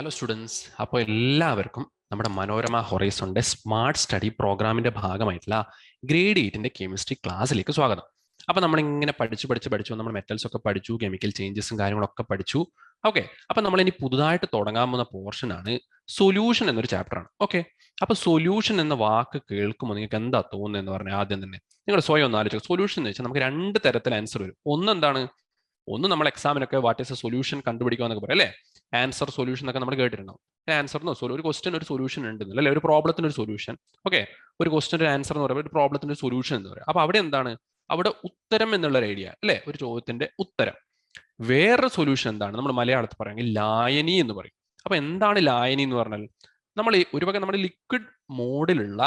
Hello students, അപ്പോൾ എല്ലാവർക്കും നമ്മുടെ മനോരമ ഹൊറൈസോണിന്റെ സ്മാർട്ട് സ്റ്റഡി പ്രോഗ്രാമിന്റെ ഭാഗമായിട്ടുള്ള ഗ്രേഡ് 8ന്റെ കെമിസ്ട്രി ക്ലാസ്സിലേക്ക് സ്വാഗതം. അപ്പോൾ നമ്മളിങ്ങനെ പഠിച്ചു നമ്മൾ മെറ്റൽസ് ഒക്കെ പഠിച്ചു, കെമിക്കൽ ചേഞ്ചസും കാര്യങ്ങളൊക്കെ പഠിച്ചു. ഓക്കെ, അപ്പോൾ നമ്മൾ ഇനി പുതുതായിട്ട് തുടങ്ങാൻ പോകുന്ന പോർഷൻ ആണ് സൊല്യൂഷൻ എന്നൊരു ചാപ്റ്റർ ആണ്. ഓക്കെ, അപ്പോൾ സൊല്യൂഷൻ എന്ന വാക്ക് കേൾക്കുമ്പോൾ നിങ്ങൾക്ക് എന്താ തോന്നുന്നത് എന്ന് പറഞ്ഞാൽ ആദ്യം തന്നെ നിങ്ങൾ സ്വയം ഒന്ന് ആലോചിക്കുക. സൊല്യൂഷൻ എന്ന് വെച്ചാൽ നമുക്ക് രണ്ട് തരത്തിൽ ആൻസർ വരും. ഒന്ന് നമ്മൾ എക്സാമിനൊക്കെ വാട്ട് ഈസ് എ സൊല്യൂഷൻ കണ്ടുപിടിക്കുക എന്നൊക്കെ പറയും അല്ലേ? ആൻസർ സൊല്യൂഷൻ എന്നൊക്കെ നമ്മൾ കേട്ടിട്ടുണ്ടാവും. ആൻസർ ഒരു ക്വസ്റ്റ്യൻ ഒരു സൊല്യൂഷൻ ഉണ്ടെന്ന് അല്ലെ, ഒരു പ്രോബ്ലത്തിന് ഒരു സൊല്യൂഷൻ. ഓക്കെ, ഒരു ക്വസ്റ്റ്യൻ ഒരു ആൻസർ എന്ന് പറയുമ്പോൾ ഒരു പ്രോബ്ലത്തിന് ഒരു സൊല്യൂഷൻ എന്ന് പറയും. അപ്പൊ അവിടെ എന്താണ്? അവിടെ ഉത്തരം എന്നുള്ള ഒരു ഐഡിയ അല്ലെ, ഒരു ചോദ്യത്തിന്റെ ഉത്തരം. വേറെ സൊല്യൂഷൻ എന്താണ്? നമ്മൾ മലയാളത്തിൽ പറയുമെങ്കിൽ ലായനി എന്ന് പറയും. അപ്പൊ എന്താണ് ലായനി എന്ന് പറഞ്ഞാൽ നമ്മൾ ഒരുപക്ഷെ നമ്മുടെ ലിക്വിഡ് മോഡിലുള്ള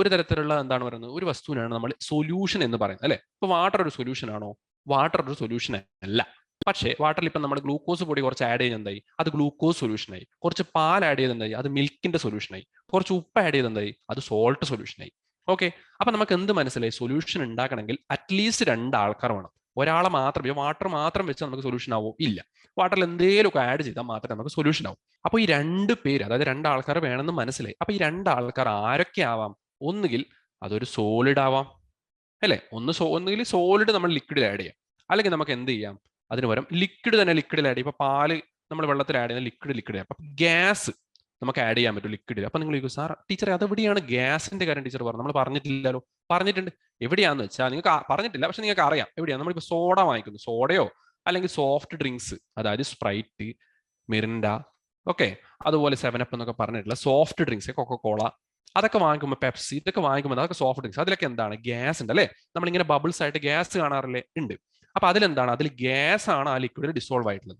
ഒരു തരത്തിലുള്ള എന്താണ് പറയുന്നത്, ഒരു വസ്തുവിനാണ് നമ്മൾ സൊല്യൂഷൻ എന്ന് പറയുന്നത് അല്ലെ. ഇപ്പൊ വാട്ടർ ഒരു സൊല്യൂഷൻ ആണോ? വാട്ടർ ഒരു സൊല്യൂഷൻ അല്ല. പക്ഷേ വാട്ടറിൽ ഇപ്പം നമ്മൾ ഗ്ലൂക്കോസ് പൊടി കുറച്ച് ആഡ് ചെയ്ത് എന്തായി? അത് ഗ്ലൂക്കോസ് സൊല്യൂഷനായി. കുറച്ച് പാൽ ആഡ് ചെയ്ത് എന്തായി? അത് മിൽക്കിന്റെ സൊല്യൂഷനായി. കുറച്ച് ഉപ്പ് ആഡ് ചെയ്ത് എന്തായി? അത് സോൾട്ട് സൊല്യൂഷനായി. ഓക്കെ, അപ്പൊ നമുക്ക് എന്ത് മനസ്സിലായി? സൊല്യൂഷൻ ഉണ്ടാക്കണമെങ്കിൽ അറ്റ്ലീസ്റ്റ് രണ്ട് ആൾക്കാർ വേണം. ഒരാളെ മാത്രം വാട്ടർ മാത്രം വെച്ച് നമുക്ക് സൊല്യൂഷൻ ആവോ? ഇല്ല. വാട്ടറിൽ എന്തെങ്കിലുമൊക്കെ ആഡ് ചെയ്താൽ മാത്രമേ നമുക്ക് സൊല്യൂഷൻ ആവും. അപ്പോൾ ഈ രണ്ട് പേര്, അതായത് രണ്ട് ആൾക്കാർ വേണമെന്ന് മനസ്സിലായി. അപ്പൊ ഈ രണ്ട് ആൾക്കാർ ആരൊക്കെ ആവാം? ഒന്നുകിൽ അതൊരു സോളിഡ് ആവാം അല്ലെ, ഒന്നുകിൽ സോളിഡ് നമ്മൾ ലിക്വിഡിൽ ആഡ് ചെയ്യാം, അല്ലെങ്കിൽ നമുക്ക് എന്ത് ചെയ്യാം? അതിന് പകരം ലിക്വിഡ് തന്നെ ലിക്വിഡിൽ ആഡ് ചെയ്യും. ഇപ്പൊ പാല് നമ്മൾ വെള്ളത്തിൽ ആഡ് ചെയ്യുന്ന ലിക്വിഡ് അപ്പൊ ഗ്യാസ് നമുക്ക് ആഡ് ചെയ്യാൻ പറ്റും ലിക്വിഡിൽ. അപ്പൊ നിങ്ങൾ ചോദിക്കും, സാർ ടീച്ചറെ അതെവിടെയാണ് ഗ്യാസിന്റെ കാര്യം ടീച്ചർ പറഞ്ഞു? നമ്മൾ പറഞ്ഞിട്ടില്ലല്ലോ. പറഞ്ഞിട്ടുണ്ട്. എവിടെയാന്ന് വെച്ചാൽ നിങ്ങൾക്ക് പറഞ്ഞിട്ടില്ല, പക്ഷെ നിങ്ങൾക്ക് അറിയാം എവിടെയാണ്. നമ്മളിപ്പോ സോഡ വാങ്ങിക്കുന്നു, സോഡയോ അല്ലെങ്കിൽ സോഫ്റ്റ് ഡ്രിങ്ക്സ്, അതായത് സ്പ്രൈറ്റ്, മിറിൻഡ, ഓക്കെ, അതുപോലെ 7up എന്നൊക്കെ പറഞ്ഞിട്ടുള്ള സോഫ്റ്റ് ഡ്രിങ്ക്സ്, കൊക്കോകോള, അതൊക്കെ വാങ്ങിക്കുമ്പോൾ പെപ്സി, ഇതൊക്കെ വാങ്ങിക്കുമ്പോൾ അതൊക്കെ സോഫ്റ്റ് ഡ്രിങ്ക്സ്, അതിലൊക്കെ എന്താണ്? ഗ്യാസ് ഉണ്ട് അല്ലേ? നമ്മളിങ്ങനെ ബബിൾസ് ആയിട്ട് ഗ്യാസ് കാണാറില്ലേ? ഉണ്ട്. അപ്പൊ അതിലെന്താണ്? അതിൽ ഗ്യാസ് ആണ് ആ ലിക്വിഡിൽ ഡിസോൾവ് ആയിട്ടുള്ളത്.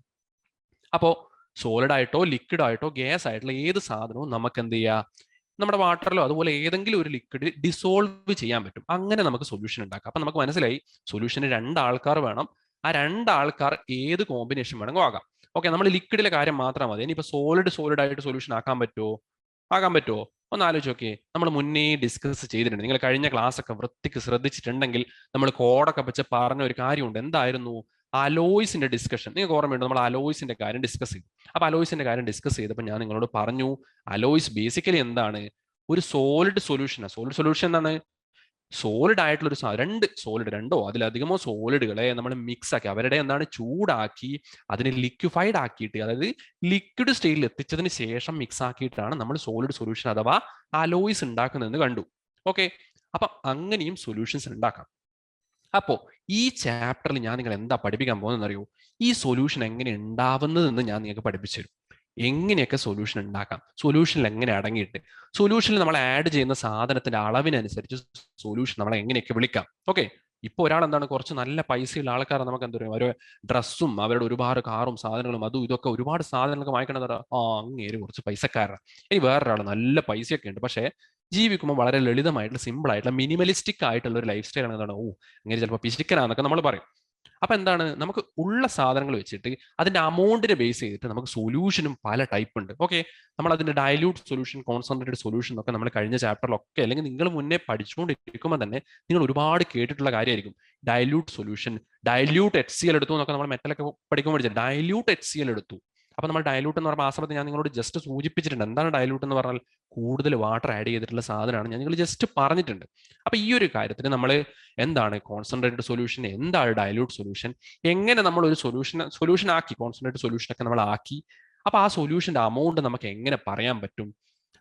അപ്പോൾ സോളിഡ് ആയിട്ടോ ലിക്വിഡ് ആയിട്ടോ ഗ്യാസ് ആയിട്ടുള്ള ഏത് സാധനവും നമുക്ക് എന്ത് ചെയ്യാം? നമ്മുടെ വാട്ടറിലോ അതുപോലെ ഏതെങ്കിലും ഒരു ലിക്വിഡ് ഡിസോൾവ് ചെയ്യാൻ പറ്റും. അങ്ങനെ നമുക്ക് സൊല്യൂഷൻ ഉണ്ടാക്കാം. അപ്പൊ നമുക്ക് മനസ്സിലായി, സൊല്യൂഷന് രണ്ട് ആൾക്കാർ വേണം. ആ രണ്ട് ആൾക്കാർ ഏത് കോമ്പിനേഷൻ വേണമെങ്കിലും ആകാം. ഓക്കെ, നമ്മൾ ലിക്വിഡിലെ കാര്യം മാത്രം മതി. ഇനിയിപ്പോ സോളിഡ് ആയിട്ട് സൊല്യൂഷൻ ആക്കാൻ പറ്റുമോ? ആകാൻ പറ്റുമോ? ഒന്ന് ആലോചിച്ച് നോക്കിയേ. നമ്മൾ മുന്നേ ഡിസ്കസ് ചെയ്തിട്ടുണ്ട്. നിങ്ങൾ കഴിഞ്ഞ ക്ലാസ് ഒക്കെ വൃത്തിക്ക് ശ്രദ്ധിച്ചിട്ടുണ്ടെങ്കിൽ നമ്മൾ കോഡൊക്കെ വെച്ച് പറഞ്ഞ ഒരു കാര്യമുണ്ട്. എന്തായിരുന്നു? അലോയ്സിന്റെ ഡിസ്കഷൻ നിങ്ങൾക്ക് ഓർമ്മയുണ്ട്? നമ്മൾ അലോയ്സിന്റെ കാര്യം ഡിസ്കസ് ചെയ്തു. അപ്പൊ അലോയ്സിന്റെ കാര്യം ഡിസ്കസ് ചെയ്തപ്പോൾ ഞാൻ നിങ്ങളോട് പറഞ്ഞു, അലോയ്സ് ബേസിക്കലി എന്താണ്? ഒരു സോളിഡ് സൊല്യൂഷനാണ്. സോളിഡ് സൊല്യൂഷൻ എന്താണ്? സോളിഡ് ആയിട്ടുള്ള ഒരു രണ്ടോ അതിലധികമോ സോളിഡുകളെ നമ്മൾ മിക്സ് ആക്കി, അവരുടെ എന്താണ്, ചൂടാക്കി അതിനെ ലിക്വിഫൈഡ് ആക്കിയിട്ട്, അതായത് ലിക്വിഡ് സ്റ്റേറ്റിൽ എത്തിച്ചതിന് ശേഷം മിക്സ് ആക്കിയിട്ടാണ് നമ്മൾ സോളിഡ് സൊല്യൂഷൻ അഥവാ അലോയ്സ് ഉണ്ടാക്കുന്നതെന്ന് കണ്ടു. ഓക്കെ, അപ്പം അങ്ങനെയും സൊല്യൂഷൻസ് ഉണ്ടാക്കാം. അപ്പോ ഈ ചാപ്റ്ററിൽ ഞാൻ നിങ്ങൾ എന്താ പഠിപ്പിക്കാൻ പോകുന്നത് അറിയോ? ഈ സൊല്യൂഷൻ എങ്ങനെ ഉണ്ടാവുന്നതെന്ന് ഞാൻ നിങ്ങൾക്ക് പഠിപ്പിച്ചു തരും. എങ്ങനെയൊക്കെ സൊല്യൂഷൻ ഉണ്ടാക്കാം, സൊല്യൂഷനിൽ എങ്ങനെ അടങ്ങിയിട്ട്, സൊല്യൂഷനിൽ നമ്മൾ ആഡ് ചെയ്യുന്ന സാധനത്തിന്റെ അളവിനനുസരിച്ച് സൊല്യൂഷൻ നമ്മളെ എങ്ങനെയൊക്കെ വിളിക്കാം. ഓക്കെ, ഇപ്പൊ ഒരാൾ എന്താണ്, കുറച്ച് നല്ല പൈസയുള്ള ആൾക്കാരെ നമുക്ക് എന്താ പറയുക, അവരുടെ ഡ്രസ്സും അവരുടെ ഒരുപാട് കാറും സാധനങ്ങളും അതും ഇതൊക്കെ ഒരുപാട് സാധനങ്ങളൊക്കെ വാങ്ങിക്കണത് അങ്ങേര് കുറച്ച് പൈസക്കാരാണ്. ഇനി വേറൊരാൾ നല്ല പൈസയൊക്കെ ഉണ്ട്, പക്ഷേ ജീവിക്കുമ്പോൾ വളരെ ലളിതമായിട്ടുള്ള സിമ്പിൾ ആയിട്ടുള്ള മിനിമലിസ്റ്റിക് ആയിട്ടുള്ള ഒരു ലൈഫ് സ്റ്റൈൽ ആണ്. എന്താണ്, അങ്ങനെ ചിലപ്പോൾ പിശിക്കനാന്നൊക്കെ നമ്മൾ പറയും. അപ്പൊ എന്താണ്, നമുക്ക് ഉള്ള സാധനങ്ങൾ വെച്ചിട്ട് അതിന്റെ അമൗണ്ടിനെ ബേസ് ചെയ്തിട്ട് നമുക്ക് സൊല്യൂഷനും പല ടൈപ്പ് ഉണ്ട്. ഓക്കെ, നമ്മൾ അതിന്റെ ഡയല്യൂട്ട് സൊല്യൂഷൻ, കോൺസെൻട്രേറ്റഡ് സൊല്യൂഷൻ ഒക്കെ നമ്മൾ കഴിഞ്ഞ ചാപ്റ്ററിലൊക്കെ, അല്ലെങ്കിൽ നിങ്ങൾ മുന്നേ പഠിച്ചുകൊണ്ടിരിക്കുമ്പോൾ തന്നെ നിങ്ങൾ ഒരുപാട് കേട്ടിട്ടുള്ള കാര്യമായിരിക്കും. ഡയല്യൂട്ട് സൊല്യൂഷൻ, ഡയല്യൂട്ട് HCl എടുത്തു എന്നൊക്കെ നമ്മൾ മെറ്റലൊക്കെ പഠിക്കുമ്പോൾ പഠിച്ചത്. ഡയല്യൂട്ട് HCl എടുത്തു. അപ്പൊ നമ്മൾ ഡയലൂട്ട് എന്ന് പറയുമ്പോൾ ആ സമയത്ത് ഞാൻ നിങ്ങളോട് ജസ്റ്റ് സൂചിപ്പിച്ചിട്ടുണ്ട്. എന്താണ് ഡയലൂട്ട് എന്ന് പറഞ്ഞാൽ? കൂടുതൽ വാട്ടർ ആഡ് ചെയ്തിട്ടുള്ള സാധനമാണ്. ഞാൻ നിങ്ങൾ ജസ്റ്റ് പറഞ്ഞിട്ടുണ്ട്. അപ്പൊ ഈ ഒരു കാര്യത്തിന് നമ്മൾ എന്താണ് കോൺസെൻട്രേറ്റഡ് സൊല്യൂഷൻ, എന്താണ് ഡയലൂട്ട് സൊല്യൂഷൻ, എങ്ങനെ നമ്മൾ ഒരു സൊല്യൂഷൻ ആക്കി, കോൺസെൻട്രേറ്റഡ് സൊല്യൂഷൻ ഒക്കെ നമ്മൾ ആക്കി, അപ്പൊ ആ സൊല്യൂഷന്റെ അമൗണ്ട് നമുക്ക് എങ്ങനെ പറയാൻ പറ്റും?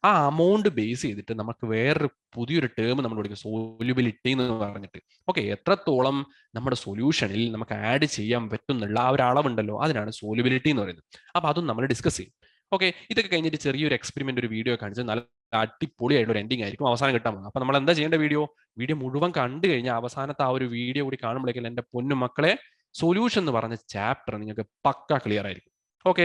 ആ അമൗണ്ട് ബേസ് ചെയ്തിട്ട് നമുക്ക് വേറൊരു പുതിയൊരു ടേം നമ്മൾ വിളിക്കും, സോല്യൂബിലിറ്റി എന്ന് പറഞ്ഞിട്ട്. ഓക്കെ, എത്രത്തോളം നമ്മുടെ സൊല്യൂഷനിൽ നമുക്ക് ആഡ് ചെയ്യാൻ പറ്റുന്നുള്ള ആ ഒരു അളവുണ്ടല്ലോ, അതിനാണ് സോല്യൂബിലിറ്റി എന്ന് പറയുന്നത്. അപ്പൊ അതും നമ്മൾ ഡിസ്കസ് ചെയ്യും. ഓക്കെ, ഇതൊക്കെ കഴിഞ്ഞിട്ട് ചെറിയൊരു എക്സ്പെരിമെന്റ്, ഒരു വീഡിയോ കാണിച്ച് നല്ല അടിപൊളിയായിട്ട് ഒരു എൻഡിങ് ആയിരിക്കും അവസാനം കിട്ടാൻ പോകുന്നത്. അപ്പൊ നമ്മൾ എന്താ ചെയ്യേണ്ട? വീഡിയോ മുഴുവൻ കണ്ടു കഴിഞ്ഞാൽ അവസാനത്തെ ആ ഒരു വീഡിയോ കൂടി കാണുമ്പോഴേക്കും എൻ്റെ പൊന്നു മക്കളെ, സൊല്യൂഷൻ എന്ന് പറഞ്ഞ ചാപ്റ്റർ നിങ്ങൾക്ക് പക്ക ക്ലിയർ ആയിരിക്കും. ഓക്കെ,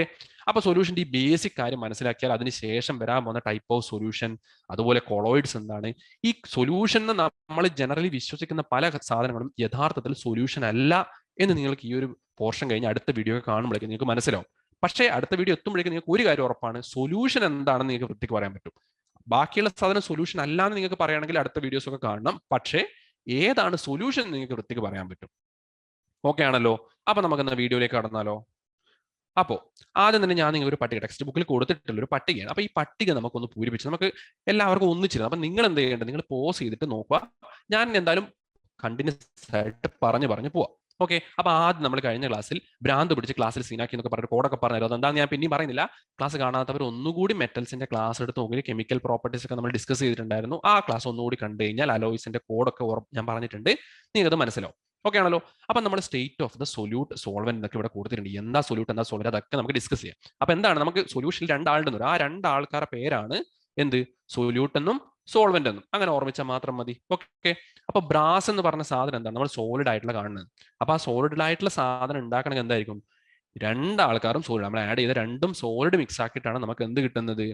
അപ്പൊ സൊല്യൂഷന്റെ ഈ ബേസിക് കാര്യം മനസ്സിലാക്കിയാൽ അതിന് ശേഷം വരാൻ പോകുന്ന ടൈപ്പ് ഓഫ് സൊല്യൂഷൻ, അതുപോലെ കൊളോയിഡ്സ് എന്താണ്, ഈ സൊല്യൂഷൻ നമ്മൾ ജനറലി വിശ്വസിക്കുന്ന പല സാധനങ്ങളും യഥാർത്ഥത്തിൽ സൊല്യൂഷൻ അല്ല എന്ന് നിങ്ങൾക്ക് ഈ ഒരു പോർഷൻ കഴിഞ്ഞ് അടുത്ത വീഡിയോ കാണുമ്പോഴേക്കും നിങ്ങൾക്ക് മനസ്സിലാവും. പക്ഷേ അടുത്ത വീഡിയോ എത്തുമ്പോഴേക്കും നിങ്ങൾക്ക് ഒരു കാര്യം ഉറപ്പാണ്, സൊല്യൂഷൻ എന്താണെന്ന് നിങ്ങൾക്ക് വൃത്തിക്ക് പറയാൻ പറ്റും. ബാക്കിയുള്ള സാധനം സൊല്യൂഷൻ അല്ലാന്ന് നിങ്ങൾക്ക് പറയുകയാണെങ്കിൽ അടുത്ത വീഡിയോസ് ഒക്കെ കാണണം. പക്ഷേ ഏതാണ് സൊല്യൂഷൻ നിങ്ങൾക്ക് വൃത്തിക്ക് പറയാൻ പറ്റും. ഓക്കെ ആണല്ലോ? അപ്പൊ നമുക്ക് വീഡിയോയിലേക്ക് കടന്നാലോ? അപ്പോൾ ആദ്യം തന്നെ ഞാൻ നിങ്ങൾ ഒരു പട്ടിക ടെക്സ്റ്റ് ബുക്കിൽ കൊടുത്തിട്ടുള്ള ഒരു പട്ടികയാണ്. അപ്പോൾ ഈ പട്ടിക നമുക്കൊന്ന് പൂരിപ്പിച്ച് നമുക്ക് എല്ലാവർക്കും ഒന്നിച്ചിരുന്നു. അപ്പം നിങ്ങൾ എന്ത് ചെയ്യേണ്ടത്, നിങ്ങൾ പോസ് ചെയ്തിട്ട് നോക്കുക. ഞാൻ എന്തായാലും കണ്ടിന്യൂസ് ആയിട്ട് പറഞ്ഞു പോവാം. ഓക്കെ. അപ്പോൾ ആദ്യം നമ്മൾ കഴിഞ്ഞ ക്ലാസ്സിൽ ഭ്രാന്ത് പിടിച്ച് ക്ലാസ്സിൽ സീനാക്കി എന്നൊക്കെ പറഞ്ഞിട്ട് കോഡൊക്കെ പറഞ്ഞു. അതെന്താ ഞാൻ പിന്നെയും പറയുന്നില്ല. ക്ലാസ് കാണാത്തവർ ഒന്നുകൂടി മെറ്റൽസിന്റെ ക്ലാസ് എടുത്ത് നോക്കി കെമിക്കൽ പ്രോപ്പർട്ടീസ് ഒക്കെ നമ്മൾ ഡിസ്കസ് ചെയ്തിട്ടുണ്ടായിരുന്നു. ആ ക്ലാസ് ഒന്നുകൂടി കണ്ടു കഴിഞ്ഞാൽ അലോയ്സിന്റെ കോഡൊക്കെ ഞാൻ പറഞ്ഞിട്ടുണ്ട്, നിങ്ങൾക്ക് അത് മനസ്സിലാവും. ഓക്കെ ആണല്ലോ. അപ്പൊ നമ്മൾ state of the solute solvent എന്നൊക്കെ ഇവിടെ കൊടുത്തിട്ടുണ്ട്. എന്താ സൊല്യൂട്ട്, എന്താ സോൾവെന്റ്, അതൊക്കെ നമുക്ക് ഡിസ്കസ് ചെയ്യാം. അപ്പൊ എന്താണ്, നമുക്ക് സൊല്യൂഷനിൽ രണ്ടാളുടെ ആ രണ്ടാൾക്കാരുടെ പേരാണ് എന്ത്, സൊല്യൂട്ട് എന്നും സോൾവെന്റ് എന്നും. അങ്ങനെ ഓർമ്മിച്ചാൽ മാത്രം മതി. ഓക്കെ. അപ്പൊ ബ്രാസ് എന്ന് പറഞ്ഞ സാധനം എന്താണ്, നമ്മൾ സോളിഡ് ആയിട്ടുള്ള കാണുന്നത്. അപ്പൊ ആ സോളിഡ് ആയിട്ടുള്ള സാധനം ഉണ്ടാക്കണമെങ്കിൽ എന്തായിരിക്കും, രണ്ടാൾക്കാരും സോളിഡ്, നമ്മൾ ആഡ് ചെയ്ത് രണ്ടും സോളിഡ് മിക്സ് ആക്കിയിട്ടാണ് നമുക്ക് എന്ത് കിട്ടുന്നത്,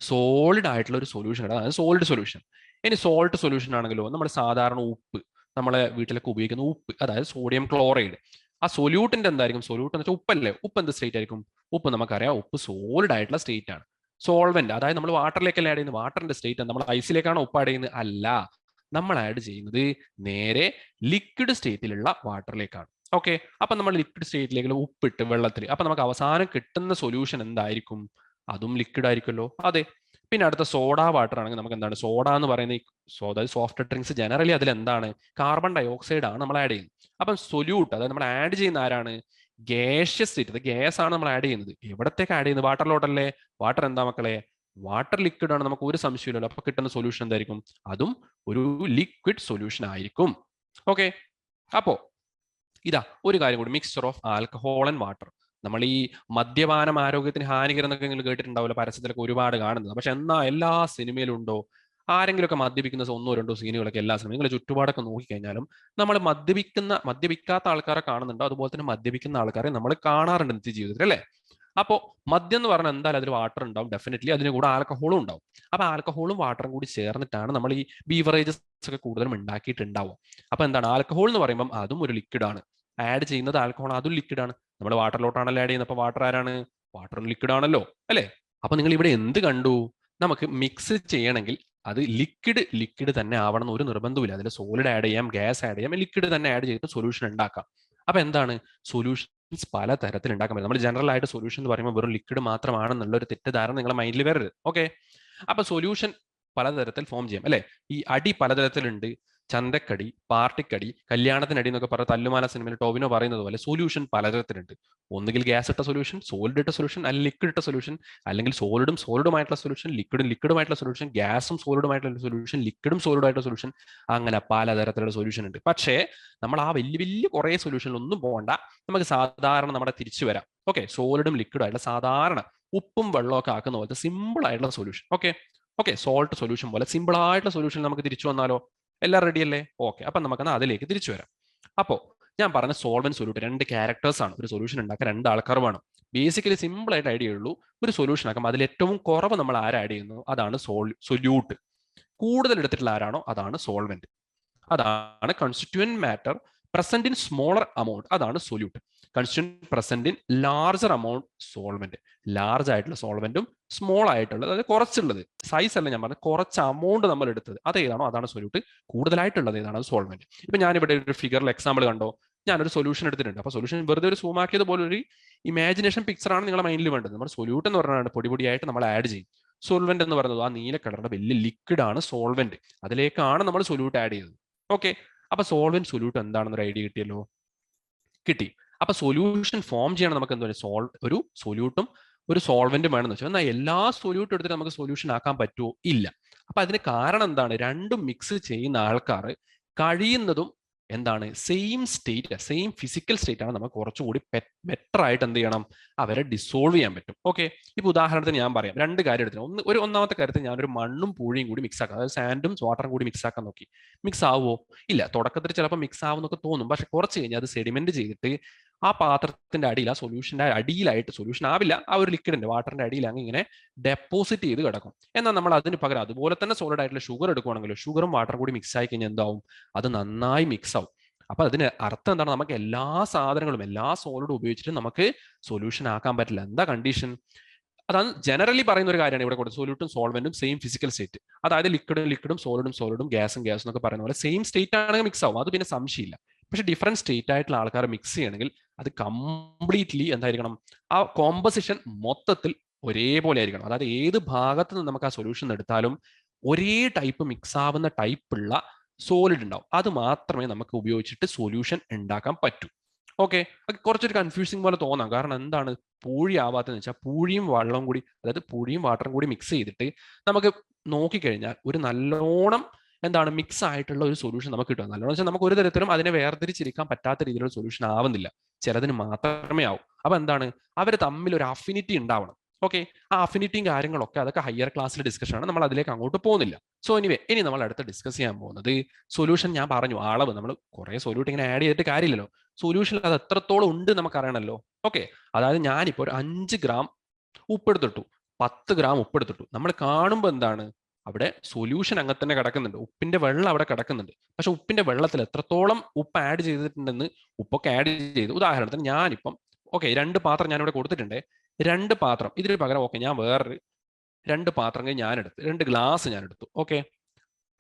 സോളിഡ് ആയിട്ടുള്ള ഒരു സൊല്യൂഷൻ കിട്ടും. അതായത് സോളിഡ് സൊല്യൂഷൻ. ഇനി സോൾട്ട് സൊല്യൂഷൻ ആണെങ്കിലോ, നമ്മൾ സാധാരണ ഉപ്പ്, നമ്മളെ വീട്ടിലൊക്കെ ഉപയോഗിക്കുന്ന ഉപ്പ്, അതായത് സോഡിയം ക്ലോറൈഡ്. ആ സൊല്യൂട്ടിന്റെ എന്തായിരിക്കും, സൊല്യൂട്ട് എന്ന് വെച്ചാൽ ഉപ്പല്ലേ, ഉപ്പ് എന്ത് സ്റ്റേറ്റ് ആയിരിക്കും, ഉപ്പ് നമുക്കറിയാം, ഉപ്പ് സോളിഡ് ആയിട്ടുള്ള സ്റ്റേറ്റ് ആണ്. സോൾവെന്റ്, അതായത് നമ്മൾ വാട്ടറിലേക്കല്ലേ ആഡ് ചെയ്യുന്നത്, വാട്ടറിന്റെ സ്റ്റേറ്റ് നമ്മൾ ഐസിലേക്കാണ് ഉപ്പ് ആഡ് ചെയ്യുന്നത്, അല്ല, നമ്മൾ ആഡ് ചെയ്യുന്നത് നേരെ ലിക്വിഡ് സ്റ്റേറ്റിലുള്ള വാട്ടറിലേക്കാണ്. ഓക്കെ. അപ്പൊ നമ്മൾ ലിക്വിഡ് സ്റ്റേറ്റിലേക്ക് ഉപ്പിട്ട് വെള്ളത്തിൽ, അപ്പൊ നമുക്ക് അവസാനം കിട്ടുന്ന സൊല്യൂഷൻ എന്തായിരിക്കും, അതും ലിക്വിഡ് ആയിരിക്കുമല്ലോ. അതെ. പിന്നെ അടുത്ത സോഡ വാട്ടർ ആണെങ്കിൽ നമുക്ക് എന്താണ്, സോഡ എന്ന് പറയുന്ന അതായത് സോഫ്റ്റ് ഡ്രിങ്ക്സ് ജനറലി അതിൽ എന്താണ്, കാർബൺ ഡൈ ഓക്സൈഡ് ആണ് നമ്മൾ ആഡ് ചെയ്യുന്നത്. അപ്പം സൊല്യൂട്ട്, അതായത് നമ്മൾ ആഡ് ചെയ്യുന്ന ആരാണ്, ഗ്യാഷ്യസ് സ്റ്റേറ്റ്, അത് ഗ്യാസ് ആണ് നമ്മൾ ആഡ് ചെയ്യുന്നത്. എവിടത്തേക്ക് ആഡ് ചെയ്യുന്നത്, വാട്ടറിലോട്ടല്ലേ. വാട്ടർ എന്താ മക്കളെ, വാട്ടർ ലിക്വിഡ് ആണ്, നമുക്ക് ഒരു സംശയമില്ലല്ലോ. അപ്പൊ കിട്ടുന്ന സൊല്യൂഷൻ എന്തായിരിക്കും, അതും ഒരു ലിക്വിഡ് സൊല്യൂഷൻ ആയിരിക്കും. ഓക്കെ. അപ്പോ ഇതാ ഒരു കാര്യം കൂടി, mixture of alcohol and water. നമ്മൾ ഈ മദ്യപാനം ആരോഗ്യത്തിന് ഹാനികരം എന്നൊക്കെ നിങ്ങൾ കേട്ടിട്ടുണ്ടാവില്ല, പരസ്യത്തിലൊക്കെ ഒരുപാട് കാണുന്നത്. പക്ഷെ എന്നാ എല്ലാ സിനിമയിലും ഉണ്ടോ, ആരെങ്കിലുമൊക്കെ മദ്യപിക്കുന്ന ഒന്നോ രണ്ടോ സീനുകളൊക്കെ എല്ലാ സിനിമയും നിങ്ങൾ ചുറ്റുപാടൊക്കെ നോക്കിക്കഴിഞ്ഞാലും നമ്മൾ മദ്യപിക്കാത്ത ആൾക്കാരെ കാണുന്നുണ്ടോ, അതുപോലെ തന്നെ മദ്യപിക്കുന്ന ആൾക്കാരെ നമ്മൾ കാണാറുണ്ട് നിത്യ ജീവിതത്തിൽ, അല്ലേ. അപ്പോൾ മദ്യം എന്ന് പറഞ്ഞാൽ എന്തായാലും അതിൽ വാട്ടർ ഉണ്ടാവും, ഡെഫിനറ്റ്ലി അതിന് കൂടെ ആൽക്കഹോളും ഉണ്ടാവും. അപ്പൊ ആൽക്കഹോളും വാട്ടറും കൂടി ചേർന്നിട്ടാണ് നമ്മൾ ഈ ബീവറേജസ് ഒക്കെ കൂടുതലും ഉണ്ടാക്കിയിട്ടുണ്ടാവും. അപ്പൊ എന്താണ്, ആൽക്കഹോൾ എന്ന് പറയുമ്പോൾ അതും ഒരു ലിക്വിഡ് ആണ്, ആഡ് ചെയ്യുന്നത് ആൽക്കഹോൾ, അതും ലിക്വിഡ് ആണ്. നമ്മൾ വാട്ടറിലോട്ടാണല്ലോ ആഡ് ചെയ്യുന്നത്. അപ്പൊ വാട്ടർ ആരാണ്, വാട്ടറും ലിക്വിഡ് ആണല്ലോ, അല്ലേ. അപ്പൊ നിങ്ങൾ ഇവിടെ എന്ത് കണ്ടു, നമുക്ക് മിക്സ് ചെയ്യണമെങ്കിൽ അത് ലിക്വിഡ് തന്നെ ആവണം എന്ന് ഒരു നിർബന്ധമില്ല. അതിൽ സോളിഡ് ആഡ് ചെയ്യാം, ഗ്യാസ് ആഡ് ചെയ്യാം, ലിക്വിഡ് തന്നെ ആഡ് ചെയ്തിട്ട് സൊല്യൂഷൻ ഉണ്ടാക്കാം. അപ്പൊ എന്താണ്, സൊല്യൂഷൻസ് പല തരത്തിൽ ഉണ്ടാക്കാൻ പറ്റും. നമ്മൾ ജനറൽ ആയിട്ട് സൊല്യൂഷൻ എന്ന് പറയുമ്പോൾ വെറും ലിക്വിഡ് മാത്രമാണെന്നുള്ള ഒരു തെറ്റിദ്ധാരണ നിങ്ങളുടെ മൈൻഡിൽ വരരുത്. ഓക്കെ. അപ്പൊ സൊല്യൂഷൻ പലതരത്തിൽ ഫോം ചെയ്യാം, അല്ലെ. ഈ അടി പലതരത്തിലുണ്ട്, ചന്തക്കടി, പാർട്ടിക്കടി, കല്യാണത്തിനടി എന്നൊക്കെ പറഞ്ഞ തല്ലുമാല സിനിമയിൽ ടോവിനോ പറയുന്നത് പോലെ സൊല്യൂഷൻ പലതരത്തിലുണ്ട്. ഒന്നുകിൽ ഗ്യാസ് ഇട്ട സൊല്യൂഷൻ, സോളിഡ് ഇട്ട സൊല്യൂഷൻ, അല്ലെങ്കിൽ ലിക്വിഡ് ഇട്ട സൊല്യൂഷൻ, അല്ലെങ്കിൽ സോളിഡുമായിട്ടുള്ള സൊല്യൂഷൻ, ലിക്വിഡുമായിട്ടുള്ള സൊല്യൂഷൻ, ഗ്യാസും സോളിഡുമായിട്ടുള്ള സൊല്യൂഷൻ, ലിക്വിഡും സോളിഡുമായിട്ടുള്ള സൊല്യൂഷൻ, അങ്ങനെ പലതരത്തിലുള്ള സൊല്യൂഷൻ ഉണ്ട്. പക്ഷേ നമ്മൾ ആ വലിയ കുറേ സൊല്യൂഷനിൽ ഒന്നും പോകണ്ട. നമുക്ക് സാധാരണ നമ്മുടെ തിരിച്ചു വരാം. ഓക്കെ. സോളിഡും ലിക്വിഡും ആയിട്ടുള്ള സാധാരണ ഉപ്പും വെള്ളമൊക്കെ ആക്കുന്ന പോലത്തെ സിമ്പിൾ ആയിട്ടുള്ള സൊല്യൂഷൻ. ഓക്കെ. സോൾട്ട് സൊല്യൂഷൻ പോലെ സിമ്പിൾ ആയിട്ടുള്ള സൊല്യൂഷൻ നമുക്ക് തിരിച്ചു വന്നാലോ, എല്ലാം റെഡി അല്ലേ. ഓക്കെ. അപ്പൊ നമുക്കെന്നാൽ അതിലേക്ക് തിരിച്ചു വരാം. അപ്പോൾ ഞാൻ പറഞ്ഞ സോൾവെന്റ് സൊല്യൂട്ട് രണ്ട് ക്യാരക്ടേഴ്സ് ആണ്. ഒരു സൊല്യൂഷൻ ഉണ്ടാക്കാൻ രണ്ട് ആൾക്കാർ വേണം. ബേസിക്കലി സിമ്പിൾ ആയിട്ട് ഐഡിയ ഉള്ളൂ. ഒരു സൊല്യൂഷൻ ആക്കാം, അതിൽ ഏറ്റവും കുറവ് നമ്മൾ ആര് ആഡ് ചെയ്യുന്നു അതാണ് സൊല്യൂട്ട്. കൂടുതൽ എടുത്തിട്ടുള്ള ആരാണോ അതാണ് സോൾവെന്റ്. അതാണ് constituent matter present in smaller amount, അതാണ് solute. Constituent present in larger amount solvent. Large ആയിട്ടുള്ള സോൾവെന്റും സ്മോൾ ആയിട്ടുള്ളത്, അതായത് കുറച്ചുള്ളത്, സൈസ് അല്ല ഞാൻ പറഞ്ഞത്, കുറച്ച് അമൗണ്ട് നമ്മൾ എടുത്തത് അത് ഏതാണോ അതാണ് സൊല്യൂട്ട്. കൂടുതലായിട്ടുള്ളത് ഏതാണ്, അത് സോൾവെന്റ്. ഇപ്പൊ ഞാനിവിടെ ഒരു ഫിഗറിൽ എക്സാമ്പിൾ കണ്ടോ, ഞാനൊരു സൊല്യൂഷൻ എടുത്തിട്ടുണ്ട്. അപ്പൊ സൊല്യൂഷൻ വെറുതെ ഒരു സൂം ആക്കിയത് പോലെ ഒരു ഇമാജിനേഷൻ പിക്ചർ ആണ് നിങ്ങളുടെ മൈൻഡിൽ വേണ്ടത്. നമ്മുടെ സൊല്യൂട്ട് എന്ന് പറഞ്ഞാൽ പൊടിയായിട്ട് നമ്മൾ ആഡ് ചെയ്യും. സോൾവെന്റ് എന്ന് പറയുന്നത് ആ നീല കളറിന്റെ വലിയ ലിക്വിഡ് ആണ് സോൾവെന്റ്, അതിലേക്കാണ് നമ്മൾ സൊല്യൂട്ട് ആഡ് ചെയ്തത്. ഓക്കെ. അപ്പൊ സോൾവെന്റ് സൊല്യൂട്ട് എന്താണെന്നൊരു ഐഡിയ കിട്ടിയല്ലോ, കിട്ടി. അപ്പൊ സൊല്യൂഷൻ ഫോം ചെയ്യണം നമുക്ക് എന്താ, ഒരു സൊല്യൂട്ടും ഒരു സോൾവെന്റും വേണമെന്ന് വെച്ചാൽ, എന്നാൽ എല്ലാ സൊല്യൂട്ടും എടുത്തിട്ട് നമുക്ക് സൊല്യൂഷൻ ആക്കാൻ പറ്റുമോ, ഇല്ല. അപ്പൊ അതിന് കാരണം എന്താണ്, രണ്ടും മിക്സ് ചെയ്യുന്ന ആൾക്കാർ കഴിയുന്നതും എന്താണ്, same state, same physical state ആണ് നമുക്ക് കുറച്ചുകൂടി ബെറ്റർ ആയിട്ട് എന്ത് ചെയ്യണം, അവരെ ഡിസോൾവ് ചെയ്യാൻ പറ്റും. ഓക്കെ. ഇപ്പൊ ഉദാഹരണത്തിന് ഞാൻ പറയാം, രണ്ട് കാര്യം എടുത്തിട്ട് ഒന്നാമത്തെ കാര്യത്തിൽ ഞാനൊരു മണ്ണും പൂഴിയും കൂടി മിക്സ് ആക്കാം, അതായത് സാൻഡും വാട്ടറും കൂടി മിക്സ് ആക്കാൻ നോക്കി. മിക്സ് ആവുമോ, ഇല്ല. തുടക്കത്തിൽ ചിലപ്പോൾ മിക്സ് ആവുന്നൊക്കെ തോന്നും, പക്ഷെ കുറച്ച് കഴിഞ്ഞാൽ അത് സെഡിമെന്റ് ചെയ്തിട്ട് ആ പാത്രത്തിന്റെ അടിയിൽ, ആ സൊല്യൂഷന്റെ അടിയിലായിട്ട്, സൊല്യൂഷൻ ആവില്ല, ആ ഒരു ലിക്വിഡിന്റെ വാട്ടറിന്റെ അടിയിൽ അങ്ങ് ഇങ്ങനെ ഡെപ്പോസിറ്റ് ചെയ്ത് കിടക്കും. എന്നാൽ നമ്മൾ അതിന് പകരം അതുപോലെ തന്നെ സോളിഡ് ആയിട്ടുള്ള ഷുഗർ എടുക്കുകയാണെങ്കിലും ഷുഗറും വാട്ടറും കൂടി മിക്സ് ആയി കഴിഞ്ഞാൽ എന്താവും, അത് നന്നായി മിക്സ് ആവും. അപ്പൊ അതിന് അർത്ഥം എന്താണ്, നമുക്ക് എല്ലാ സാധനങ്ങളും എല്ലാ സോളിഡും ഉപയോഗിച്ചിട്ട് നമുക്ക് സൊല്യൂഷൻ ആക്കാൻ പറ്റില്ല. എന്താ കണ്ടീഷൻ, അതാണ് ജനറലി പറയുന്ന ഒരു കാര്യമാണ് ഇവിടെ കൊടുത്തത്. സൊല്യൂട്ടും സോൾവെന്റും സെയിം ഫിസിക്കൽ സ്റ്റേറ്റ്, അതായത് ലിക്വിഡും സോളിഡും ഗ്യാസും എന്നൊക്കെ പറയുന്ന പോലെ സെയിം സ്റ്റേറ്റ് ആണെങ്കിൽ മിക്സ് ആവും, അത് പിന്നെ സംശയമില്ല. പക്ഷെ ഡിഫറെന്റ് സ്റ്റേറ്റ് ആയിട്ടുള്ള ആൾക്കാർ മിക്സ് ചെയ്യണമെങ്കിൽ അത് കംപ്ലീറ്റ്ലി എന്തായിരിക്കണം, ആ കോമ്പസിഷൻ മൊത്തത്തിൽ ഒരേപോലെ ആയിരിക്കണം. അതായത് ഏത് ഭാഗത്ത് നിന്ന് നമുക്ക് ആ സൊല്യൂഷൻ എടുത്താലും ഒരേ ടൈപ്പ് മിക്സ് ആവുന്ന ടൈപ്പുള്ള സോളിഡ് ഉണ്ടാവും. അത് മാത്രമേ നമുക്ക് ഉപയോഗിച്ചിട്ട് സൊല്യൂഷൻ ഉണ്ടാക്കാൻ പറ്റൂ. ഓക്കെ, കുറച്ചൊരു കൺഫ്യൂസിങ് പോലെ തോന്നാം. കാരണം എന്താണ് പൂഴി ആവാത്തതെന്ന് വെച്ചാൽ പൂഴിയും വെള്ളവും കൂടി, അതായത് പൂഴിയും വാട്ടറും കൂടി മിക്സ് ചെയ്തിട്ട് നമുക്ക് നോക്കിക്കഴിഞ്ഞാൽ ഒരു നല്ലോണം എന്താണ് മിക്സ് ആയിട്ടുള്ള ഒരു സൊല്യൂഷൻ നമുക്ക് കിട്ടും. നല്ലോണം വെച്ചാൽ നമുക്ക് ഒരു തരത്തിലും അതിനെ വേർതിരിച്ചിരിക്കാൻ പറ്റാത്ത രീതിയിലുള്ള സൊല്യൂഷൻ ആവുന്നില്ല, ചിലതിന് മാത്രമേ ആവും. അപ്പൊ എന്താണ്, അവർ തമ്മിൽ ഒരു അഫിനിറ്റി ഉണ്ടാവണം. ഓക്കെ, ആ അഫിനിറ്റിയും കാര്യങ്ങളൊക്കെ അതൊക്കെ ഹയർ ക്ലാസ്സിലെ ഡിസ്കഷൻ ആണ്, നമ്മൾ അതിലേക്ക് അങ്ങോട്ട് പോകുന്നില്ല. സോ എനിവേ, ഇനി നമ്മൾ അടുത്ത് ഡിസ്കസ് ചെയ്യാൻ പോകുന്നത് സൊല്യൂഷൻ. ഞാൻ പറഞ്ഞു അളവ്, നമ്മൾ കുറെ സൊല്യൂട്ട് ഇങ്ങനെ ആഡ് ചെയ്തിട്ട് കാര്യമില്ലല്ലോ, സൊല്യൂഷൻ അത് എത്രത്തോളം ഉണ്ട് നമുക്ക് അറിയണമല്ലോ. ഓക്കെ, അതായത് ഞാനിപ്പോൾ ഒരു 5 ഗ്രാം ഉപ്പെടുത്തിട്ടു, 10 ഗ്രാം ഉപ്പെടുത്തിട്ടു. നമ്മൾ കാണുമ്പോൾ എന്താണ്, അവിടെ സൊല്യൂഷൻ അങ്ങനെ തന്നെ കിടക്കുന്നുണ്ട്, ഉപ്പിന്റെ വെള്ളം അവിടെ കിടക്കുന്നുണ്ട്. പക്ഷെ ഉപ്പിന്റെ വെള്ളത്തിൽ എത്രത്തോളം ഉപ്പ് ആഡ് ചെയ്തിട്ടുണ്ടെന്ന്, ഉപ്പൊക്കെ ആഡ് ചെയ്തു. ഉദാഹരണത്തിന് ഞാനിപ്പം ഓക്കെ 2 പാത്രം ഞാനിവിടെ കൊടുത്തിട്ടുണ്ട്, 2 പാത്രം ഇതിന് പകരം ഓക്കെ ഞാൻ വേറൊരു 2 പാത്രങ്ങൾ ഞാൻ എടുത്തു, 2 ഗ്ലാസ് ഞാൻ എടുത്തു. ഓക്കെ,